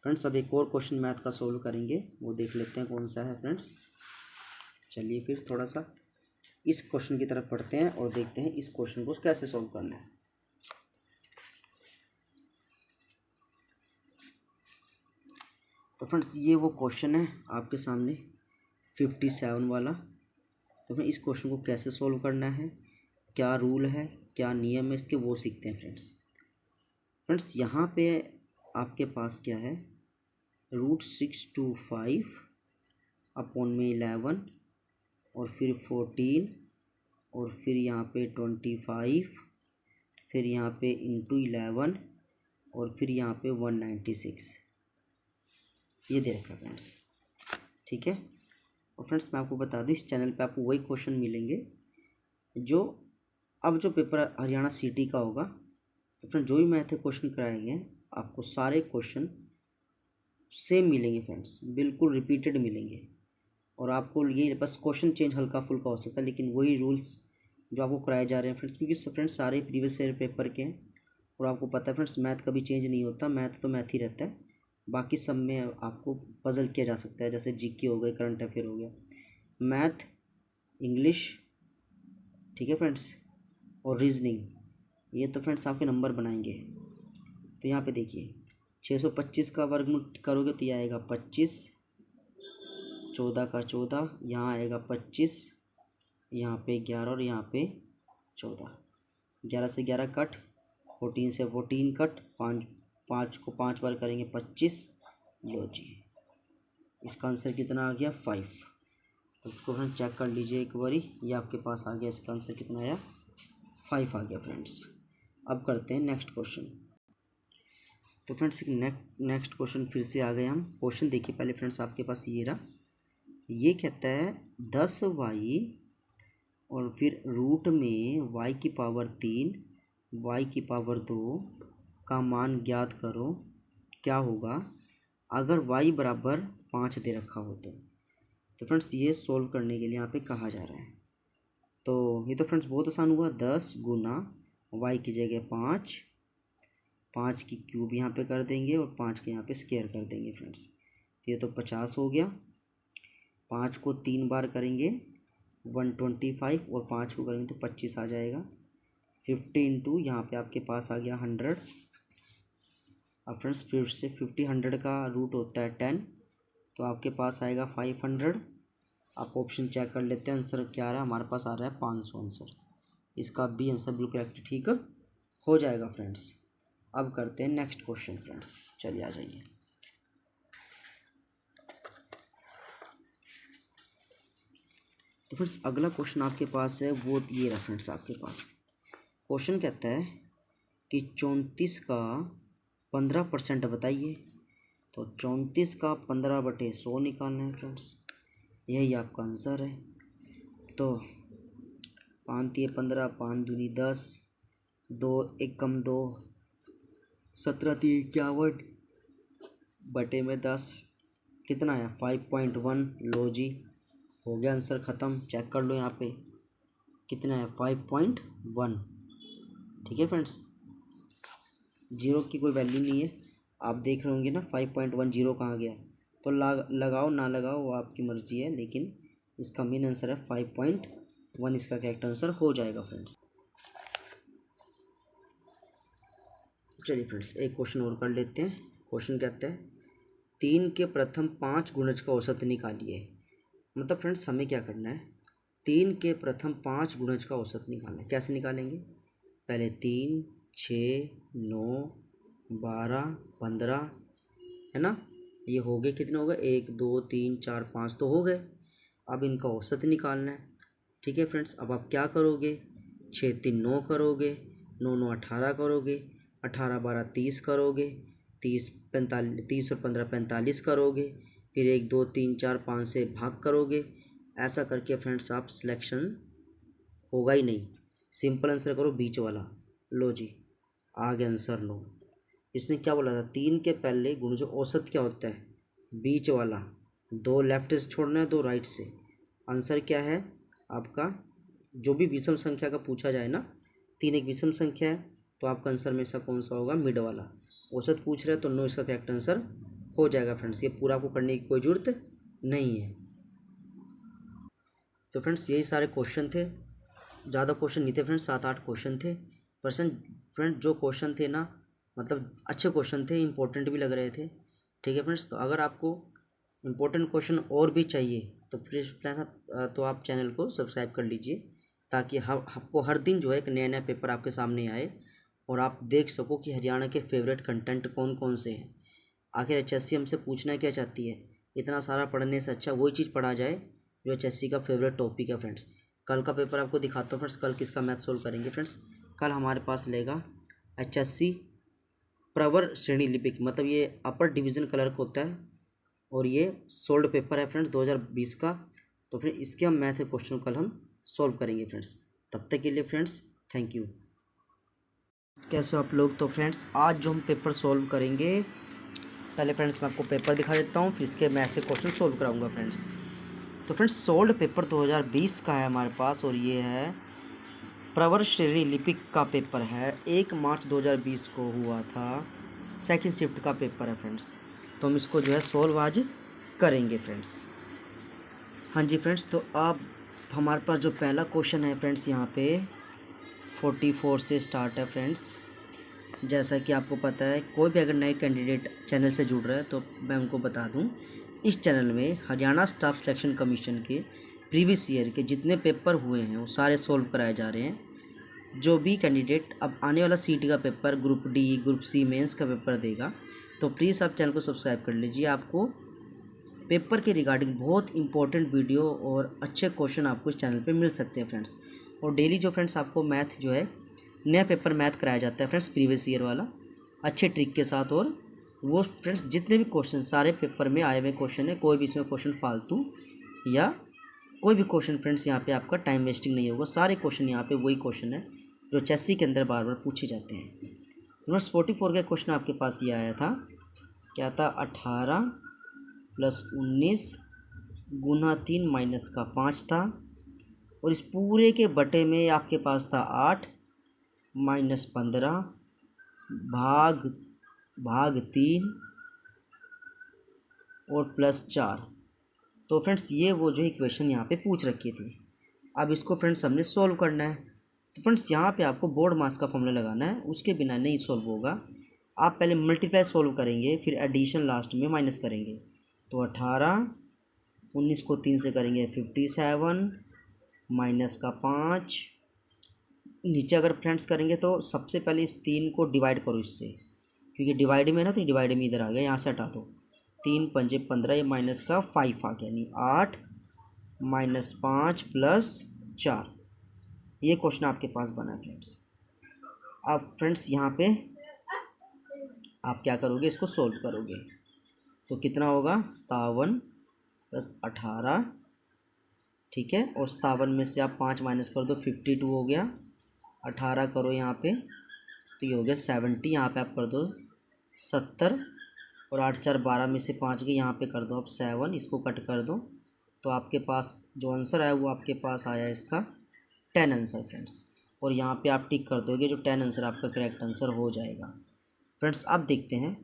फ्रेंड्स। अब एक और क्वेश्चन मैथ का सोल्व करेंगे, वो देख लेते हैं कौन सा है फ्रेंड्स। चलिए फिर थोड़ा सा इस क्वेश्चन की तरफ पढ़ते हैं और देखते हैं इस क्वेश्चन को कैसे सोल्व करना है। तो फ्रेंड्स ये वो क्वेश्चन है आपके सामने 57 वाला। तो फ्रेंड्स इस क्वेश्चन को कैसे सोल्व करना है, क्या रूल है, क्या नियम है इसके, वो सीखते हैं फ्रेंड्स। फ्रेंड्स यहाँ पे आपके पास क्या है, √625 अपॉन में 11 और फिर 14 और फिर यहाँ पे 25, फिर यहाँ पे इंटू 11 और फिर यहाँ पे 196 ये दे रखा है फ्रेंड्स। ठीक है। और फ्रेंड्स मैं आपको बता दूँ इस चैनल पे आपको वही क्वेश्चन मिलेंगे जो अब जो पेपर हरियाणा सिटी का होगा। तो फ्रेंड्स जो भी मैथ क्वेश्चन कराएंगे आपको सारे क्वेश्चन सेम मिलेंगे फ्रेंड्स, बिल्कुल रिपीटेड मिलेंगे। और आपको ये बस क्वेश्चन चेंज हल्का फुल्का हो सकता है, लेकिन वही रूल्स जो आपको कराए जा रहे हैं फ्रेंड्स, क्योंकि फ्रेंड्स सारे प्रीवियस ईयर पेपर के हैं। और आपको पता है फ्रेंड्स मैथ कभी चेंज नहीं होता, मैथ तो मैथ ही रहता है। बाकी सब में आपको पजल किया जा सकता है, जैसे जीके हो गए, करंट अफेयर हो गया, मैथ, इंग्लिश, ठीक है फ्रेंड्स, और रीजनिंग, ये तो फ्रेंड्स आपके नंबर बनाएंगे। तो यहाँ पे देखिए 625 का वर्गमूल करोगे तो ये आएगा 25, 14 का 14, यहाँ आएगा 25, यहाँ पे 11 और यहाँ पे 14, 11 से 11 कट, 14 से 14 कट, 5 को 5 बार करेंगे 25। लो जी, इसका आंसर कितना आ गया? 5। तो उसको फ्रेंड चेक कर लीजिए एक बारी, ये आपके पास आ गया, इसका आंसर कितना आया? 5 आ गया फ्रेंड्स। अब करते हैं नेक्स्ट क्वेश्चन। तो फ्रेंड्स नेक्स्ट क्वेश्चन फिर से आ गए हम। क्वेश्चन देखिए पहले फ्रेंड्स, आपके पास ये रहा, ये कहता है 10y और फिर रूट में y की पावर 3 y की पावर 2 का मान ज्ञात करो, क्या होगा अगर y बराबर 5 दे रखा हो तो फ्रेंड्स ये सोल्व करने के लिए यहाँ पे कहा जा रहा है। तो ये तो फ्रेंड्स बहुत आसान हुआ, 10 गुना y की जगह 5, 5 की क्यूब यहाँ पे कर देंगे और 5 के यहाँ पे स्क्वायर कर देंगे फ्रेंड्स। तो ये तो 50 हो गया, 5 को 3 बार करेंगे 125 और 5 को करेंगे तो 25 आ जाएगा। 50 इंटू यहाँ पे आपके पास आ गया 100। अब फ्रेंड्स फिर से 50 100 का रूट होता है 10, तो आपके पास आएगा 500। आप ऑप्शन चेक कर लेते हैं, आंसर क्या आ रहा है हमारे पास? आ रहा है 500 आंसर। इसका भी आंसर बिल्कुल करेक्ट ठीक हो जाएगा फ्रेंड्स। अब करते हैं नेक्स्ट क्वेश्चन फ्रेंड्स, चलिए आ जाइए। तो फ्रेंड्स अगला क्वेश्चन आपके पास है वो ये रहा फ्रेंड्स, आपके पास क्वेश्चन कहता है कि 34 का 15% बताइए। तो 34 का 15/100 निकालना है फ्रेंड्स, यही आपका आंसर है। तो 5 दिए 15, 5 दूनी 10, 2 एकम 2, 17 दिए 51 बटे में 10 कितना है? 5.1। लो जी, हो गया आंसर ख़त्म। चेक कर लो यहाँ पे कितना है? 5.1। ठीक है फ्रेंड्स, जीरो की कोई वैल्यू नहीं है। आप देख रहे होंगे ना 5.10 कहाँ गया, तो लगाओ ना लगाओ वो आपकी मर्जी है, लेकिन इसका मेन आंसर है 5.1, इसका करेक्ट आंसर हो जाएगा फ्रेंड्स। चलिए फ्रेंड्स एक क्वेश्चन और कर लेते हैं। क्वेश्चन कहता है 3 के प्रथम 5 गुणज का औसत निकालिए। मतलब फ्रेंड्स हमें क्या करना है, 3 के प्रथम 5 गुणज का औसत निकालना है। कैसे निकालेंगे, पहले 3, 6, 9, 12, 15 है ना, ये हो गए, कितने हो गए, 1 2 3 4 5 तो हो गए। अब इनका औसत निकालना है। ठीक है फ्रेंड्स, अब आप क्या करोगे, 6 3 9 करोगे, 9 9 18 करोगे, 18 12 30 करोगे, 30 45 30 और 15 45 करोगे, फिर 1 2 3 4 5 से भाग करोगे। ऐसा करके फ्रेंड्स आप सिलेक्शन होगा ही नहीं, सिंपल आंसर करो बीच वाला। लो जी आ गया आंसर 9। इसने क्या बोला था, 3 के पहले गुण जो औसत क्या होता है, बीच वाला, 2 लेफ्ट से छोड़ना है 2 राइट से। आंसर क्या है आपका, जो भी विषम संख्या का पूछा जाए ना, 3 एक विषम संख्या है तो आपका आंसर में से कौन सा होगा, मिड वाला। औसत पूछ रहे हैं तो 9 इसका करेक्ट आंसर हो जाएगा फ्रेंड्स, ये पूरा आपको करने की कोई ज़रूरत नहीं है। तो फ्रेंड्स यही सारे क्वेश्चन थे, ज़्यादा क्वेश्चन नहीं थे फ्रेंड्स, 7-8 क्वेश्चन थे। फ्रेंड जो क्वेश्चन थे ना, मतलब अच्छे क्वेश्चन थे, इंपॉर्टेंट भी लग रहे थे। ठीक है फ्रेंड्स, तो अगर आपको इंपॉर्टेंट क्वेश्चन और भी चाहिए तो प्लीज़ तो आप चैनल को सब्सक्राइब कर लीजिए, ताकि आपको हर दिन जो है एक नया नया पेपर आपके सामने आए और आप देख सको कि हरियाणा के फेवरेट कंटेंट कौन कौन से हैं। आखिर HSC हमसे पूछना क्या चाहती है, इतना सारा पढ़ने से अच्छा वही चीज़ पढ़ा जाए जो HSC का फेवरेट टॉपिक है फ्रेंड्स। कल का पेपर आपको दिखाता हूँ फ्रेंड्स, कल किसका मैथ सोल्व करेंगे फ्रेंड्स। कल हमारे पास लेगा HSC प्रवर श्रेणी लिपिक, मतलब ये अपर डिवीज़न क्लर्क होता है और ये सोल्ड पेपर है फ्रेंड्स 2020 का। तो फिर इसके हम मैथ क्वेश्चन कल हम सॉल्व करेंगे फ्रेंड्स। तब तक के लिए फ्रेंड्स थैंक यू। कैसे हो आप लोग। तो फ्रेंड्स आज जो हम पेपर सॉल्व करेंगे, पहले फ्रेंड्स मैं आपको पेपर दिखा देता हूँ, फिर इसके मैथ के क्वेश्चन सॉल्व कराऊंगा फ्रेंड्स। तो फ्रेंड्स सोल्ड पेपर 2020 का है हमारे पास और ये है प्रवर श्रेणी लिपिक का पेपर है, 1 मार्च 2020 को हुआ था, सेकंड शिफ्ट का पेपर है फ्रेंड्स। तो हम इसको जो है सॉल्व आज करेंगे फ्रेंड्स। हाँ जी फ्रेंड्स, तो अब हमारे पास जो पहला क्वेश्चन है फ्रेंड्स, यहाँ पे 44 से स्टार्ट है फ्रेंड्स। जैसा कि आपको पता है, कोई भी अगर नए कैंडिडेट चैनल से जुड़ रहा है तो मैं उनको बता दूं, इस चैनल में हरियाणा स्टाफ सिलेक्शन कमीशन के प्रीवियस ईयर के जितने पेपर हुए हैं वो सारे सॉल्व कराए जा रहे हैं। जो भी कैंडिडेट अब आने वाला CT का paper, group D group C mains का पेपर देगा, तो प्लीज़ आप चैनल को सब्सक्राइब कर लीजिए। आपको पेपर के रिगार्डिंग बहुत इंपॉर्टेंट वीडियो और अच्छे क्वेश्चन आपको इस चैनल पे मिल सकते हैं फ्रेंड्स। और डेली जो फ्रेंड्स आपको मैथ जो है, नया पेपर मैथ कराया जाता है फ्रेंड्स, प्रीवियस ईयर वाला अच्छे ट्रिक के साथ। और वो फ्रेंड्स जितने भी क्वेश्चन सारे पेपर में आए हुए क्वेश्चन है, कोई भी इसमें क्वेश्चन फालतू या कोई भी क्वेश्चन फ्रेंड्स यहाँ पे आपका टाइम वेस्टिंग नहीं होगा। सारे क्वेश्चन यहाँ पे वही क्वेश्चन है जो HSC के अंदर बार बार पूछे जाते हैं। तो फ्रेंड्स 44 का क्वेश्चन आपके पास ये आया था, क्या था, 18 + 19 गुना 3 माइनस का 5 था, और इस पूरे के बटे में आपके पास था 8 - 15 भाग 3 और +4। तो फ्रेंड्स ये वो जो इक्वेशन यहाँ पे पूछ रखी थी। अब इसको फ्रेंड्स हमने सॉल्व करना है। तो फ्रेंड्स यहाँ पे आपको बोर्ड मास का फॉर्मूला लगाना है, उसके बिना नहीं सॉल्व होगा। आप पहले मल्टीप्लाई सॉल्व करेंगे, फिर एडिशन लास्ट में माइनस करेंगे। तो 18 19 को 3 से करेंगे 57 माइनस का 5। नीचे अगर फ्रेंड्स करेंगे तो सबसे पहले इस 3 को डिवाइड करो इससे, क्योंकि डिवाइड में है ना, तो डिवाइड में इधर आ गया, यहाँ से हटा दो। 3 × 5 = 15, ये माइनस का 5 आ गया, यानी 8 - 5 + 4। ये क्वेश्चन आपके पास बना है फ्रेंड्स। अब फ्रेंड्स यहाँ पे आप क्या करोगे, इसको सोल्व करोगे तो कितना होगा, 57 + 18, ठीक है। और 57 में से आप 5 माइनस कर दो, 52 हो गया। 18 करो यहाँ पे तो ये हो गया 70, यहाँ पे आप कर दो 70, और 8 4 12 में से 5 के यहाँ पे कर दो आप 7, इसको कट कर दो। तो आपके पास जो आंसर आया वो आपके पास आया इसका 10 आंसर फ्रेंड्स। और यहाँ पे आप टिक कर दोगे, जो 10 आंसर आपका करेक्ट आंसर हो जाएगा फ्रेंड्स। अब देखते हैं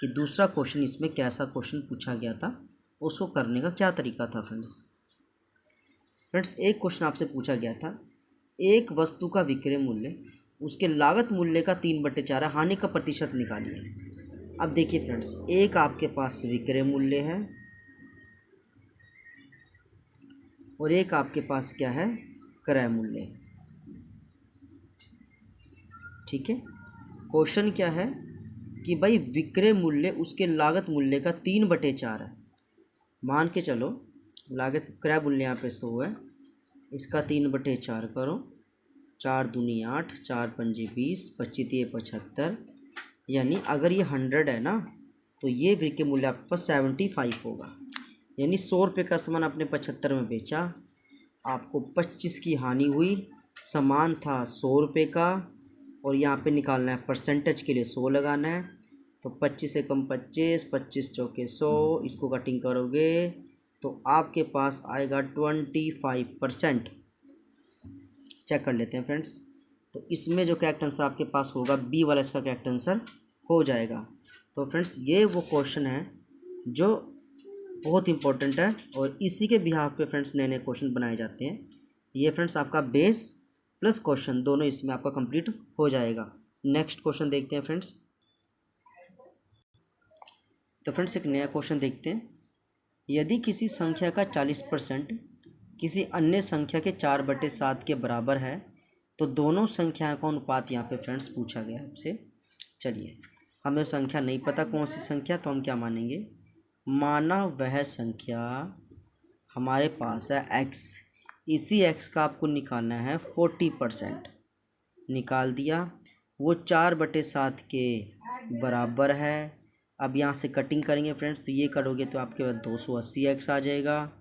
कि दूसरा क्वेश्चन इसमें कैसा क्वेश्चन पूछा गया था, उसको करने का क्या तरीका था फ्रेंड्स एक क्वेश्चन आपसे पूछा गया था, एक वस्तु का विक्रय मूल्य उसके लागत मूल्य का 3/4 है, हानि का प्रतिशत निकालिए। अब देखिए फ्रेंड्स, एक आपके पास विक्रय मूल्य है और एक आपके पास क्या है, क्रय मूल्य। ठीक है, क्वेश्चन क्या है कि भाई विक्रय मूल्य उसके लागत मूल्य का 3/4 है। मान के चलो लागत क्रय मूल्य यहाँ पे 100 है, इसका 3/4 करो, 4 दूनी 8, 4 पंजे 20, 25 तिये 75, यानी अगर ये 100 है ना तो ये विक्रय मूल्य आपके पास 75 होगा। यानी 100 रुपये का सामान आपने 75 में बेचा, आपको 25 की हानि हुई। सामान था 100 रुपये का और यहाँ पे निकालना है परसेंटेज के लिए 100 लगाना है, तो 25 से कम 25, 25 चौके 100, इसको कटिंग करोगे तो आपके पास आएगा 25%। चेक कर लेते हैं फ्रेंड्स, तो इसमें जो करेक्ट आंसर आपके पास होगा बी वाला इसका करेक्ट आंसर हो जाएगा। तो फ्रेंड्स ये वो क्वेश्चन है जो बहुत इंपॉर्टेंट है और इसी के बिहाफ पे फ्रेंड्स नए नए क्वेश्चन बनाए जाते हैं। ये फ्रेंड्स आपका बेस प्लस क्वेश्चन दोनों इसमें आपका कंप्लीट हो जाएगा। नेक्स्ट क्वेश्चन देखते हैं फ्रेंड्स। तो फ्रेंड्स एक नया क्वेश्चन देखते हैं, यदि किसी संख्या का 40% किसी अन्य संख्या के 4/7 के बराबर है तो दोनों संख्याओं का अनुपात यहाँ पे फ्रेंड्स पूछा गया आपसे। चलिए, हमें संख्या नहीं पता कौन सी संख्या, तो हम क्या मानेंगे, माना वह संख्या हमारे पास है x, इसी x का आपको निकालना है 40%। निकाल दिया, वो 4/7 के बराबर है। अब यहाँ से कटिंग करेंगे फ्रेंड्स, तो ये करोगे तो आपके पास 280x आ जाएगा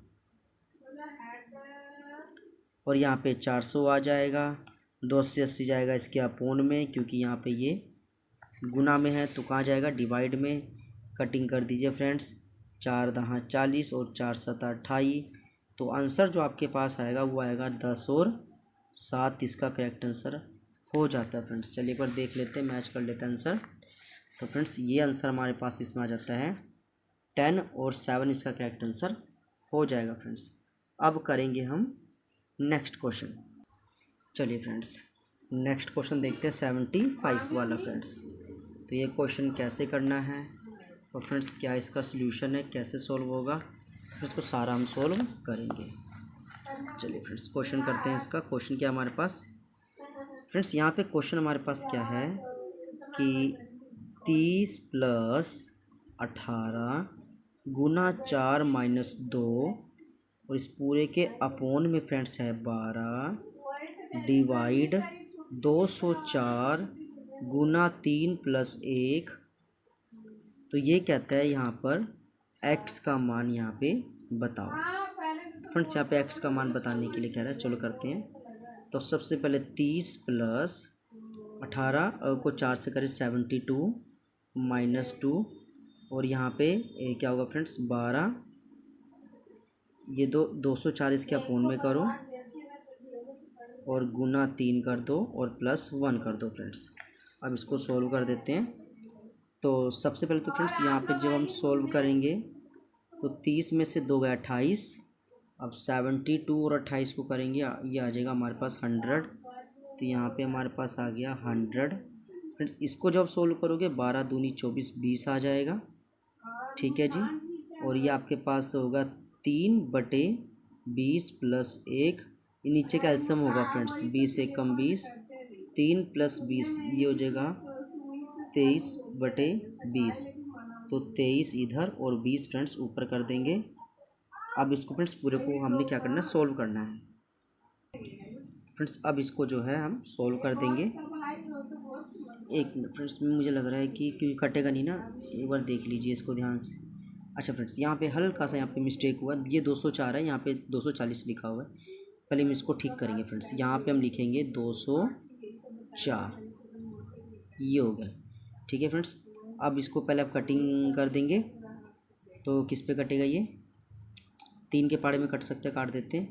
और यहाँ पे 400 आ जाएगा। 280 जाएगा इसके अपोन में, क्योंकि यहाँ पे ये गुना में है, तो कहाँ जाएगा, डिवाइड में। कटिंग कर दीजिए फ्रेंड्स, 4 दहा 40 और 4 सता 28, तो आंसर जो आपके पास आएगा वो आएगा 10 और 7, इसका करेक्ट आंसर हो जाता है फ्रेंड्स। चलिए एक बार देख लेते हैं, मैच कर लेते हैं आंसर। तो फ्रेंड्स ये आंसर हमारे पास इसमें आ जाता है 10 और 7, इसका करेक्ट आंसर हो जाएगा फ्रेंड्स। अब करेंगे हम नेक्स्ट क्वेश्चन। चलिए फ्रेंड्स नेक्स्ट क्वेश्चन देखते हैं 75 वाला फ्रेंड्स। तो ये क्वेश्चन कैसे करना है और फ्रेंड्स क्या इसका सलूशन है, कैसे सॉल्व होगा, फिर इसको सारा हम सॉल्व करेंगे। चलिए फ्रेंड्स क्वेश्चन करते हैं इसका। क्वेश्चन क्या हमारे पास फ्रेंड्स, यहाँ पे क्वेश्चन हमारे पास क्या है कि 30 + 18 गुना 4 - 2 और इस पूरे के अपोन में फ्रेंड्स है 12 डिवाइड 204 गुना 3 + 1। तो ये कहता है यहाँ पर x का मान यहाँ पे बताओ। तो फ्रेंड्स यहाँ पे x का मान बताने के लिए कह रहा है, चलो करते हैं। तो सबसे पहले 30 + 18 को 4 से करें 72 -2 और यहाँ पे क्या होगा फ्रेंड्स 12, ये 204 इसके अपोन में करो और गुना 3 कर दो और +1 कर दो फ्रेंड्स। अब इसको सॉल्व कर देते हैं। तो सबसे पहले तो फ्रेंड्स यहाँ पे जब हम सॉल्व करेंगे तो 30 में से 2 गया 28, अब 72 और 28 को करेंगे, ये आ जाएगा हमारे पास 100, तो यहाँ पे हमारे पास आ गया 100 फ्रेंड्स। इसको जब सॉल्व करोगे 12 दूनी 24 20 आ जाएगा, ठीक है जी। और ये आपके पास होगा 3/20 + 1, नीचे का एल्सियम होगा फ्रेंड्स 20 1 कम 20, 3 + 20 ये हो जाएगा 23/20, तो 23 इधर और 20 फ्रेंड्स ऊपर कर देंगे। अब इसको फ्रेंड्स पूरे को हमने क्या करना है, सॉल्व करना है फ्रेंड्स। अब इसको जो है हम सॉल्व कर देंगे। एक मिनट फ्रेंड्स, मुझे लग रहा है कि क्योंकि कटेगा नहीं ना, एक बार देख लीजिए इसको ध्यान से। अच्छा फ्रेंड्स, यहाँ पे हल्का सा यहाँ पे मिस्टेक हुआ, ये 204 है, यहाँ पे 240 लिखा हुआ है। पहले हम इसको ठीक करेंगे फ्रेंड्स। यहाँ पे हम लिखेंगे 204, ये हो गया, ठीक है फ्रेंड्स। अब इसको पहले आप कटिंग कर देंगे, तो किस पे कटेगा, ये 3 के पाड़े में कट सकते हैं, काट देते हैं।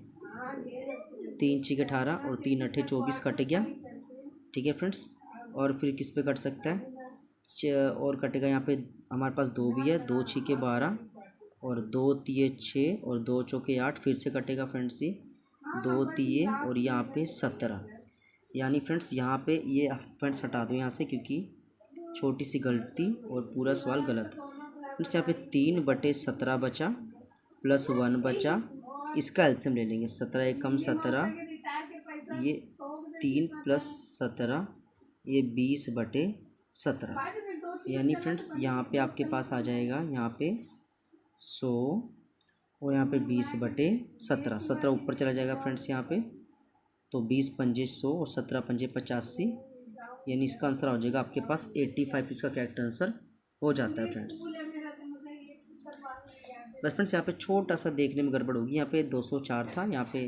3 × 18 और 3 × 8 24 कट गया, ठीक है फ्रेंड्स। और फिर किस पे कट सकता है, और कटेगा यहाँ पे हमारे पास 2 भी है, 2 छिके 12 और 2 तिये 6 और 2 चौके 8, फिर से कटेगा फ्रेंड्स ये 2 तिये और यहाँ पे 17। यानी फ्रेंड्स यहाँ पे ये फ्रेंड्स हटा दो यहाँ से, क्योंकि छोटी सी गलती और पूरा सवाल गलत। फ्रेंड्स यहाँ पे 3/17 बचा प्लस 1 बचा, इसका एलसीएम ले लेंगे। 17 एकम 17, ये 3 + 17 ये 20/17। यानी फ्रेंड्स यहाँ पे आपके पास आ जाएगा यहाँ पे 100 और यहाँ पे 20/17। 17 ऊपर चला जाएगा फ्रेंड्स यहाँ पे, तो 20 पंजे 100 और 17 पंजे 85। यानी इसका आंसर हो जाएगा आपके पास 85। इसका करेक्ट आंसर हो जाता है फ्रेंड्स। बस फ्रेंड्स यहाँ पे छोटा सा देखने में गड़बड़ होगी, यहाँ पे 204 था, यहाँ पे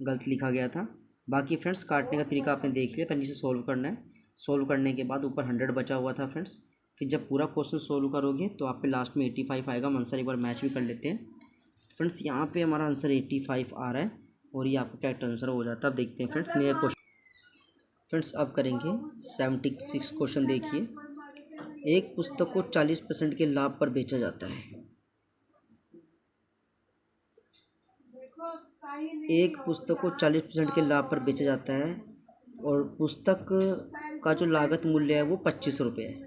गलत लिखा गया था। बाकी फ्रेंड्स काटने का तरीका आपने देख लिया, पहले से सोल्व करना है। सोल्व करने के बाद ऊपर 100 बचा हुआ था फ्रेंड्स, फिर जब पूरा क्वेश्चन सोल्व करोगे तो आप पे लास्ट में 85 आएगा। हम आंसर एक बार मैच भी कर लेते हैं। फ्रेंड्स यहाँ पे हमारा आंसर 85 आ रहा है और ये आपका करेक्ट आंसर हो जाता है। अब देखते हैं फ्रेंड्स नया क्वेश्चन। फ्रेंड्स अब करेंगे 76 क्वेश्चन। देखिए, एक पुस्तक को 40% के लाभ पर बेचा जाता है। एक पुस्तक को 40% के लाभ पर बेचा जाता है और पुस्तक का जो लागत मूल्य है वो 25 रुपये है।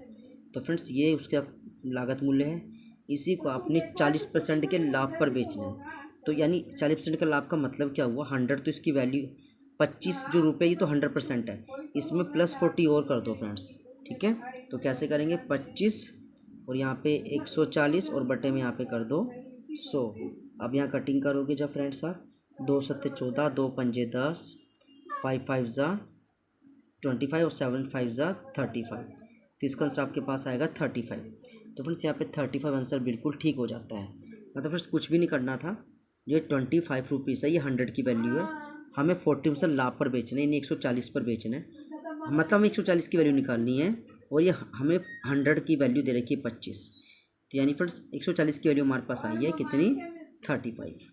तो फ्रेंड्स ये उसका लागत मूल्य है, इसी को आपने 40% के लाभ पर बेचना है। तो यानी 40% का लाभ का मतलब क्या हुआ, 100 तो इसकी वैल्यू 25 जो रुपये, ये तो 100% है, इसमें प्लस 40 और कर दो फ्रेंड्स। ठीक है, तो कैसे करेंगे, 25 और यहाँ पे 140 और बटे में यहाँ पे कर दो 100। अब यहाँ कटिंग करोगे जब फ्रेंड्स आप, 2 7 14, 2 पंजे 10, 5 5 जा 25 और 7 5 जा 35। तो इसका आंसर आपके पास आएगा 35। तो फ्रेंड्स यहाँ पे 35 आंसर बिल्कुल ठीक हो जाता है। मतलब फ्रेंड्स कुछ भी नहीं करना था, जो 25 रुपीज़ है ये 100 की वैल्यू है, हमें 40% लाभ पर बेचना है, यानी 140 पर बेचना है। मतलब हमें 140 की वैल्यू निकालनी है और ये हमें 100 की वैल्यू दे रखी है 25। तो यानी फ्रेंड्स 140 की वैल्यू हमारे पास आई है कितनी, 35।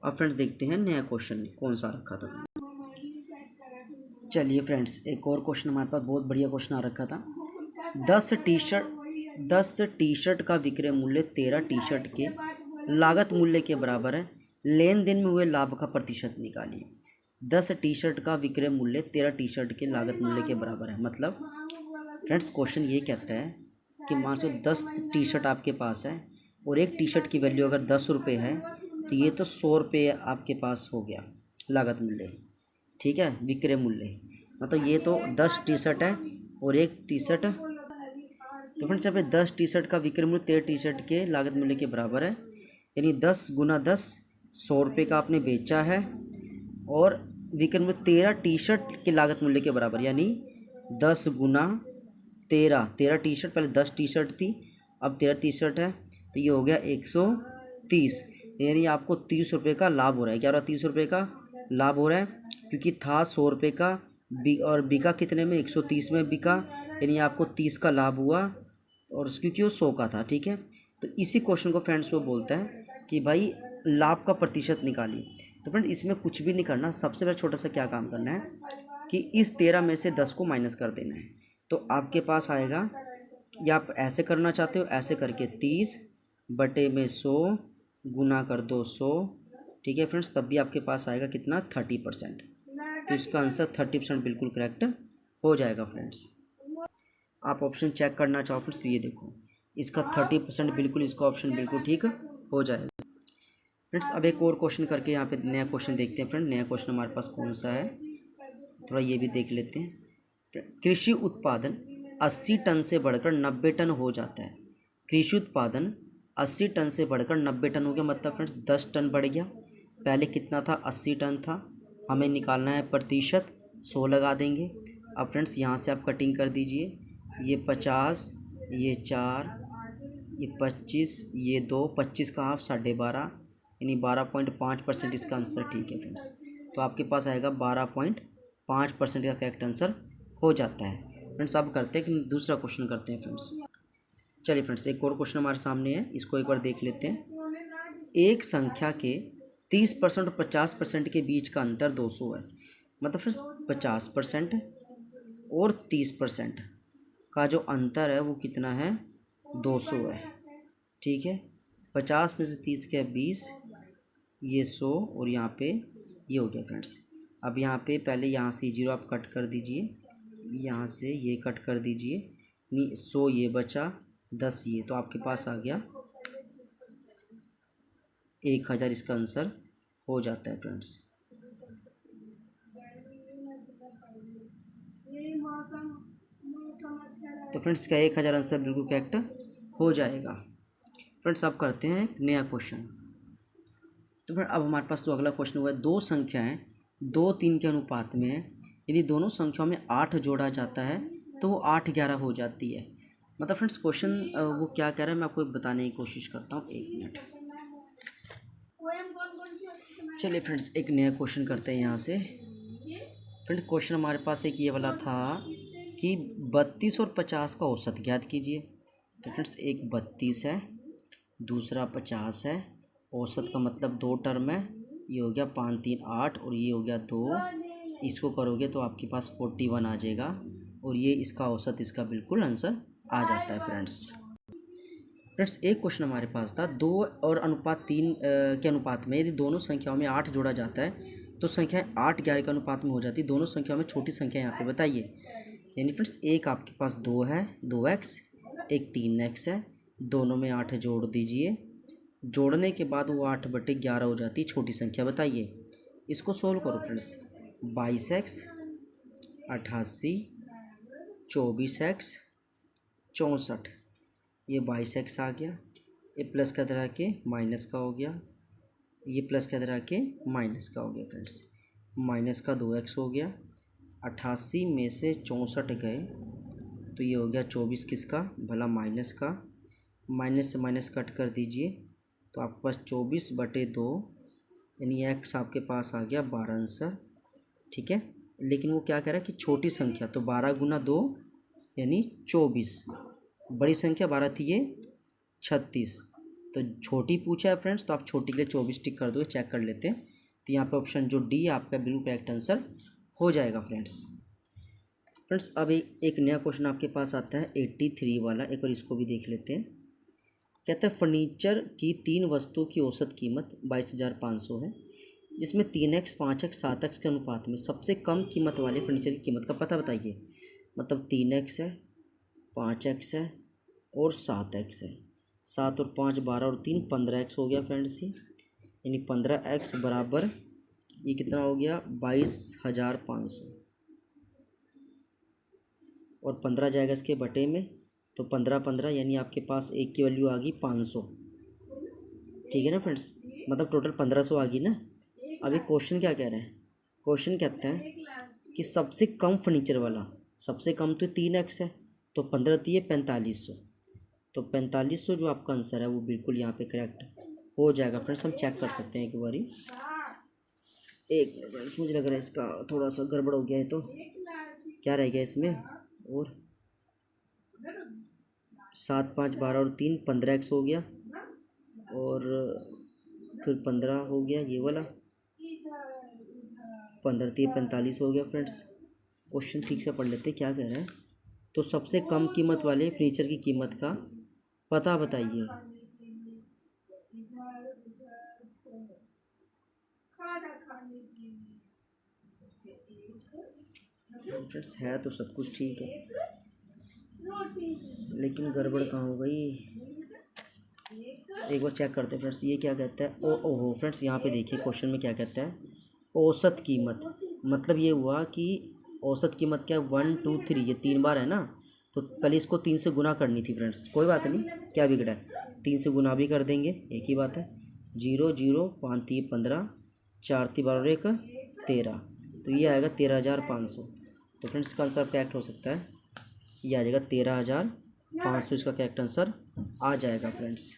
अब फ्रेंड्स देखते हैं नया क्वेश्चन कौन सा रखा था। चलिए फ्रेंड्स एक और क्वेश्चन हमारे पास बहुत बढ़िया क्वेश्चन आ रखा था। 10 टी शर्ट का विक्रय मूल्य 13 टी शर्ट के लागत मूल्य के बराबर है। लेन देन में हुए लाभ का प्रतिशत निकालिए। 10 टी शर्ट का विक्रय मूल्य 13 टी शर्ट के लागत मूल्य के बराबर है। मतलब फ्रेंड्स क्वेश्चन ये कहता है कि मान लो 10 टी शर्ट आपके पास है और एक टी शर्ट की वैल्यू अगर 10 रुपये है, तो ये तो 100 रुपये आपके पास हो गया लागत मूल्य। ठीक है, विक्रय मूल्य मतलब ये तो 10 टी शर्ट है और एक टी शर्ट। तो फ्रेंड्स यहाँ पे 10 टी शर्ट का विक्रय मूल्य 13 टी शर्ट के लागत मूल्य के बराबर है। यानी 10 × 10 100 रुपये का आपने बेचा है और विक्रय मूल्य 13 टी शर्ट के लागत मूल्य के बराबर, यानी 10 × 13 टी शर्ट, पहले 10 टी शर्ट थी अब 13 टी शर्ट है, तो ये हो गया 130। यानी आपको 30 रुपये का लाभ हो रहा है। क्या हो रहा है, 30 रुपये का लाभ हो रहा है, क्योंकि था 100 रुपये का और बिका कितने में, 130 में बिका, यानी आपको 30 का लाभ हुआ और क्योंकि वो 100 का था। ठीक है, तो इसी क्वेश्चन को फ्रेंड्स वो बोलता है कि भाई लाभ का प्रतिशत निकालिए। तो फ्रेंड्स इसमें कुछ भी नहीं करना, सबसे पहले छोटा सा क्या काम करना है कि इस 13 में से 10 को माइनस कर देना है। तो आपके पास आएगा, या आप ऐसे करना चाहते हो ऐसे करके 30 बटे में 100 गुना कर दो 100। ठीक है फ्रेंड्स, तब भी आपके पास आएगा कितना, 30%। तो इसका आंसर 30% बिल्कुल करेक्ट हो जाएगा फ्रेंड्स। आप ऑप्शन चेक करना चाहो फ्रेंड्स तो ये देखो, इसका 30% बिल्कुल, इसका ऑप्शन बिल्कुल ठीक हो जाएगा फ्रेंड्स। अब एक और क्वेश्चन करके यहाँ पे नया क्वेश्चन देखते हैं फ्रेंड। नया क्वेश्चन हमारे पास कौन सा है, थोड़ा ये भी देख लेते हैं। कृषि उत्पादन 80 टन से बढ़कर 90 टन हो जाता है। कृषि उत्पादन 80 टन से बढ़कर 90 टन हो गया, मतलब फ्रेंड्स 10 टन बढ़ गया। पहले कितना था, 80 टन था, हमें निकालना है प्रतिशत, 100 लगा देंगे। अब फ्रेंड्स यहाँ से आप कटिंग कर दीजिए, ये 50, ये 4, ये 25, ये 2, 25 का हाफ 12.5, यानी 12.5% इसका आंसर ठीक है फ्रेंड्स। तो आपके पास आएगा 12.5% का करेक्ट आंसर हो जाता है फ्रेंड्स। अब करते हैं कि दूसरा क्वेश्चन करते हैं फ्रेंड्स। चलिए फ्रेंड्स एक और क्वेश्चन हमारे सामने है, इसको एक बार देख लेते हैं। एक संख्या के 30% और 50% के बीच का अंतर 200 है। मतलब फ्रेंड्स 50% और 30% का जो अंतर है वो कितना है, 200 है। ठीक है, 50 में से 30 क्या है, 20, ये 100 और यहाँ पे ये हो गया फ्रेंड्स। अब यहाँ पे पहले यहाँ से 0 आप कट कर दीजिए, यहाँ से ये कट कर दीजिए, 100 ये बचा, 10 ये, तो आपके पास आ गया 1000। इसका आंसर हो जाता है फ्रेंड्स। तो फ्रेंड्स क्या 1000 आंसर बिल्कुल करेक्ट हो जाएगा। फ्रेंड्स अब करते हैं एक नया क्वेश्चन। तो फिर अब हमारे पास तो अगला क्वेश्चन हुआ है, दो संख्याएं 2-3 के अनुपात में है, यदि दोनों संख्याओं में 8 जोड़ा जाता है तो वो 8-11 हो जाती है। मतलब फ्रेंड्स क्वेश्चन वो क्या कह रहा है मैं आपको बताने की कोशिश करता हूँ, 1 मिनट। चलिए फ्रेंड्स एक नया क्वेश्चन करते हैं यहाँ से। फ्रेंड्स क्वेश्चन हमारे पास एक ये वाला था कि 32 और 50 का औसत ज्ञात कीजिए। तो फ्रेंड्स एक 32 है, दूसरा 50 है, औसत का मतलब 2 टर्म है, ये हो गया 5 3 8 और ये हो गया 2, इसको करोगे तो आपके पास 41 आ जाएगा और ये इसका औसत, इसका बिल्कुल आंसर आ जाता है फ्रेंड्स। एक क्वेश्चन हमारे पास था 2 और अनुपात 3 के अनुपात में यदि दोनों संख्याओं में 8 जोड़ा जाता है तो संख्याएं 8-11 के अनुपात में हो जाती है। दोनों संख्याओं में छोटी संख्या यहाँ पे बताइए। यानी फ्रेंड्स एक आपके पास 2 है, 2x, एक 3x है, दोनों में 8 जोड़ दीजिए, जोड़ने के बाद वो 8/11 हो जाती है। छोटी संख्या बताइए, इसको सोल्व करो फ्रेंड्स। 22x, 88, 24x, 64, ये 22x आ गया, ये प्लस का तरह के माइनस का हो गया, ये प्लस का तरह के माइनस का हो गया फ्रेंड्स, माइनस का 2x हो गया, 88 में से 64 गए तो ये हो गया 24 किसका भला, माइनस का, माइनस से माइनस कट कर दीजिए तो आपके पास 24/2 यानी x आपके पास आ गया 12 आंसर। ठीक है, लेकिन वो क्या कह रहा है कि छोटी संख्या, तो 12 × 2 यानी 24, बड़ी संख्या 12 थी ये 36, तो छोटी पूछा है फ्रेंड्स, तो आप छोटी के लिए 24 टिक कर दो, चेक कर लेते हैं। तो यहाँ पे ऑप्शन जो डी आपका बिल्कुल करेक्ट आंसर हो जाएगा फ्रेंड्स अब एक नया क्वेश्चन आपके पास आता है 83 वाला, एक और इसको भी देख लेते हैं। कहता है फर्नीचर की 3 वस्तुओं की औसत कीमत 22,500 है, जिसमें 3x, 5x, 7x के अनुपात में सबसे कम कीमत वाले फर्नीचर की कीमत का पता बताइए। मतलब 3x है, 5x है और 7x है, 7 और 5 12 और 3 15x हो गया फ्रेंड्स ये, यानी 15x बराबर ये कितना हो गया 22,500 और 15 जाएगा इसके बटे में, तो 15 यानी आपके पास एक की वैल्यू आ गई 500। ठीक है ना फ्रेंड्स, मतलब टोटल 1500 आ गई ना। अभी क्वेश्चन क्या कह रहे हैं, क्वेश्चन कहते हैं कि सबसे कम फर्नीचर वाला, सबसे कम तो 3x है, तो 15 दिए 4500, तो 4500 जो आपका आंसर है वो बिल्कुल यहाँ पे करेक्ट हो जाएगा फ्रेंड्स। हम चेक कर सकते हैं एक बारी, एक मिनट फ्रेंड्स, मुझे लग रहा है इसका थोड़ा सा गड़बड़ हो गया है, तो क्या रह गया इसमें, और 7 5 12 और 3 15x हो गया और फिर 15 हो गया ये वाला, 15 3 45 हो गया फ्रेंड्स। क्वेश्चन ठीक से पढ़ लेते क्या कह रहा है। तो सबसे कम कीमत वाले फर्नीचर की कीमत का पता बताइए। फ्रेंड्स है तो सब कुछ ठीक है, लेकिन गड़बड़ कहाँ हो गई, एक बार चेक करते हैं फ्रेंड्स। ये क्या कहता है, ओहो फ्रेंड्स यहाँ पे देखिए क्वेश्चन में क्या कहता है, औसत कीमत, मतलब ये हुआ कि औसत कीमत क्या है 1 2 3, ये 3 बार है ना, तो पहले इसको 3 से गुना करनी थी फ्रेंड्स। कोई बात नहीं, क्या बिगड़ा है, 3 से गुना भी कर देंगे, एक ही बात है। 0 0 5 3 15, 4 3 12 और 1 13, तो ये आएगा 13,500। तो फ्रेंड्स इसका आंसर करेक्ट हो सकता है, ये आ जाएगा 13,500, इसका करेक्ट आंसर आ जाएगा फ्रेंड्स।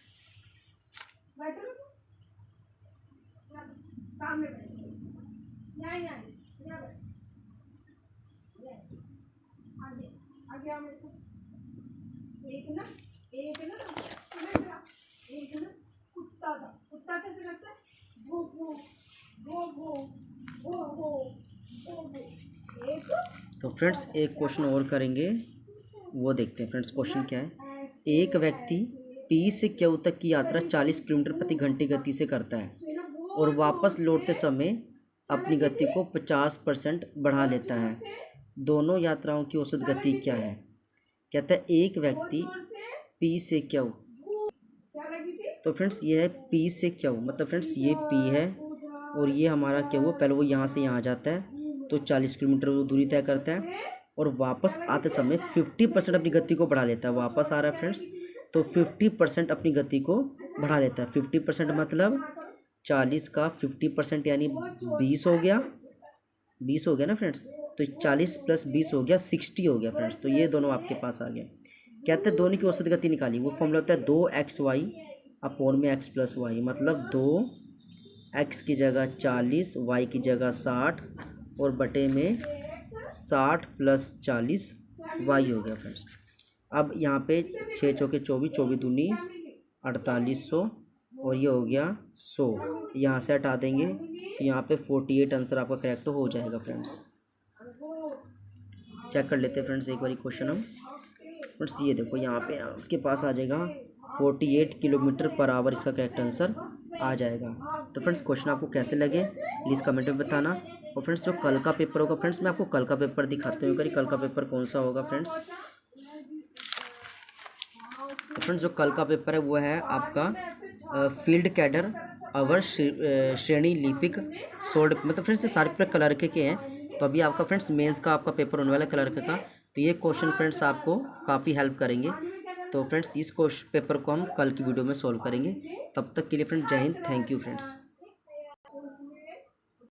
तो फ्रेंड्स एक क्वेश्चन और करेंगे, वो देखते हैं फ्रेंड्स क्वेश्चन क्या है। एक व्यक्ति पी से क्यू तक की यात्रा 40 किलोमीटर प्रति घंटे गति से करता है और वापस लौटते समय अपनी गति को 50% बढ़ा लेता है। दोनों यात्राओं की औसत गति क्या है? कहता है एक व्यक्ति पी से क्यू, तो फ्रेंड्स ये है पी से क्यू, मतलब फ्रेंड्स ये पी है और ये हमारा क्यू है। पहले वो यहाँ से यहाँ जाता है तो 40 किलोमीटर वो दूरी तय करता है और वापस आते समय 50% अपनी गति को बढ़ा लेता है। वापस आ रहा है फ्रेंड्स तो 50% अपनी गति को बढ़ा लेता है। 50% मतलब 40 का 50% यानी 20 हो गया, 20 हो गया ना फ्रेंड्स। तो 40 + 20 हो गया 60 हो गया फ्रेंड्स। तो ये दोनों आपके पास आ गए। कहते हैं दोनों की औसत गति निकाली। वो फॉर्मूला होता है 2xy अपॉन में x + y, मतलब 2x की जगह 40, y की जगह 60 और बटे में 60 + 40 y हो गया फ्रेंड्स। अब यहाँ पे 6 चौके 24, 24 दूनी 4800 और ये हो गया 100। यहाँ से हटा देंगे तो यहाँ पे 48 आंसर आपका करेक्ट हो जाएगा फ्रेंड्स। चेक कर लेते हैं फ्रेंड्स एक बार क्वेश्चन हम। फ्रेंड्स ये देखो यहाँ पे आपके पास आ जाएगा 48 किलोमीटर/आवर, इसका करेक्ट आंसर आ जाएगा। तो फ्रेंड्स क्वेश्चन आपको कैसे लगे प्लीज़ कमेंट में बताना। और फ्रेंड्स जो कल का पेपर होगा फ्रेंड्स, मैं आपको कल का पेपर दिखाते हूँ। कल का पेपर कौन सा होगा फ्रेंड्स? तो फ्रेंड्स जो कल का पेपर है वो है आपका फील्ड कैडर अवर श्रेणी लिपिक सोल्ड, मतलब फ्रेंड्स ये सारे पेपर कलर के हैं। तो अभी आपका फ्रेंड्स मेंस का आपका पेपर होने वाला है कलर का। तो ये क्वेश्चन फ्रेंड्स आपको काफ़ी हेल्प करेंगे। तो फ्रेंड्स इस क्वेश्चन पेपर को हम कल की वीडियो में सॉल्व करेंगे। तब तक के लिए फ्रेंड्स जय हिंद, थैंक यू फ्रेंड्स।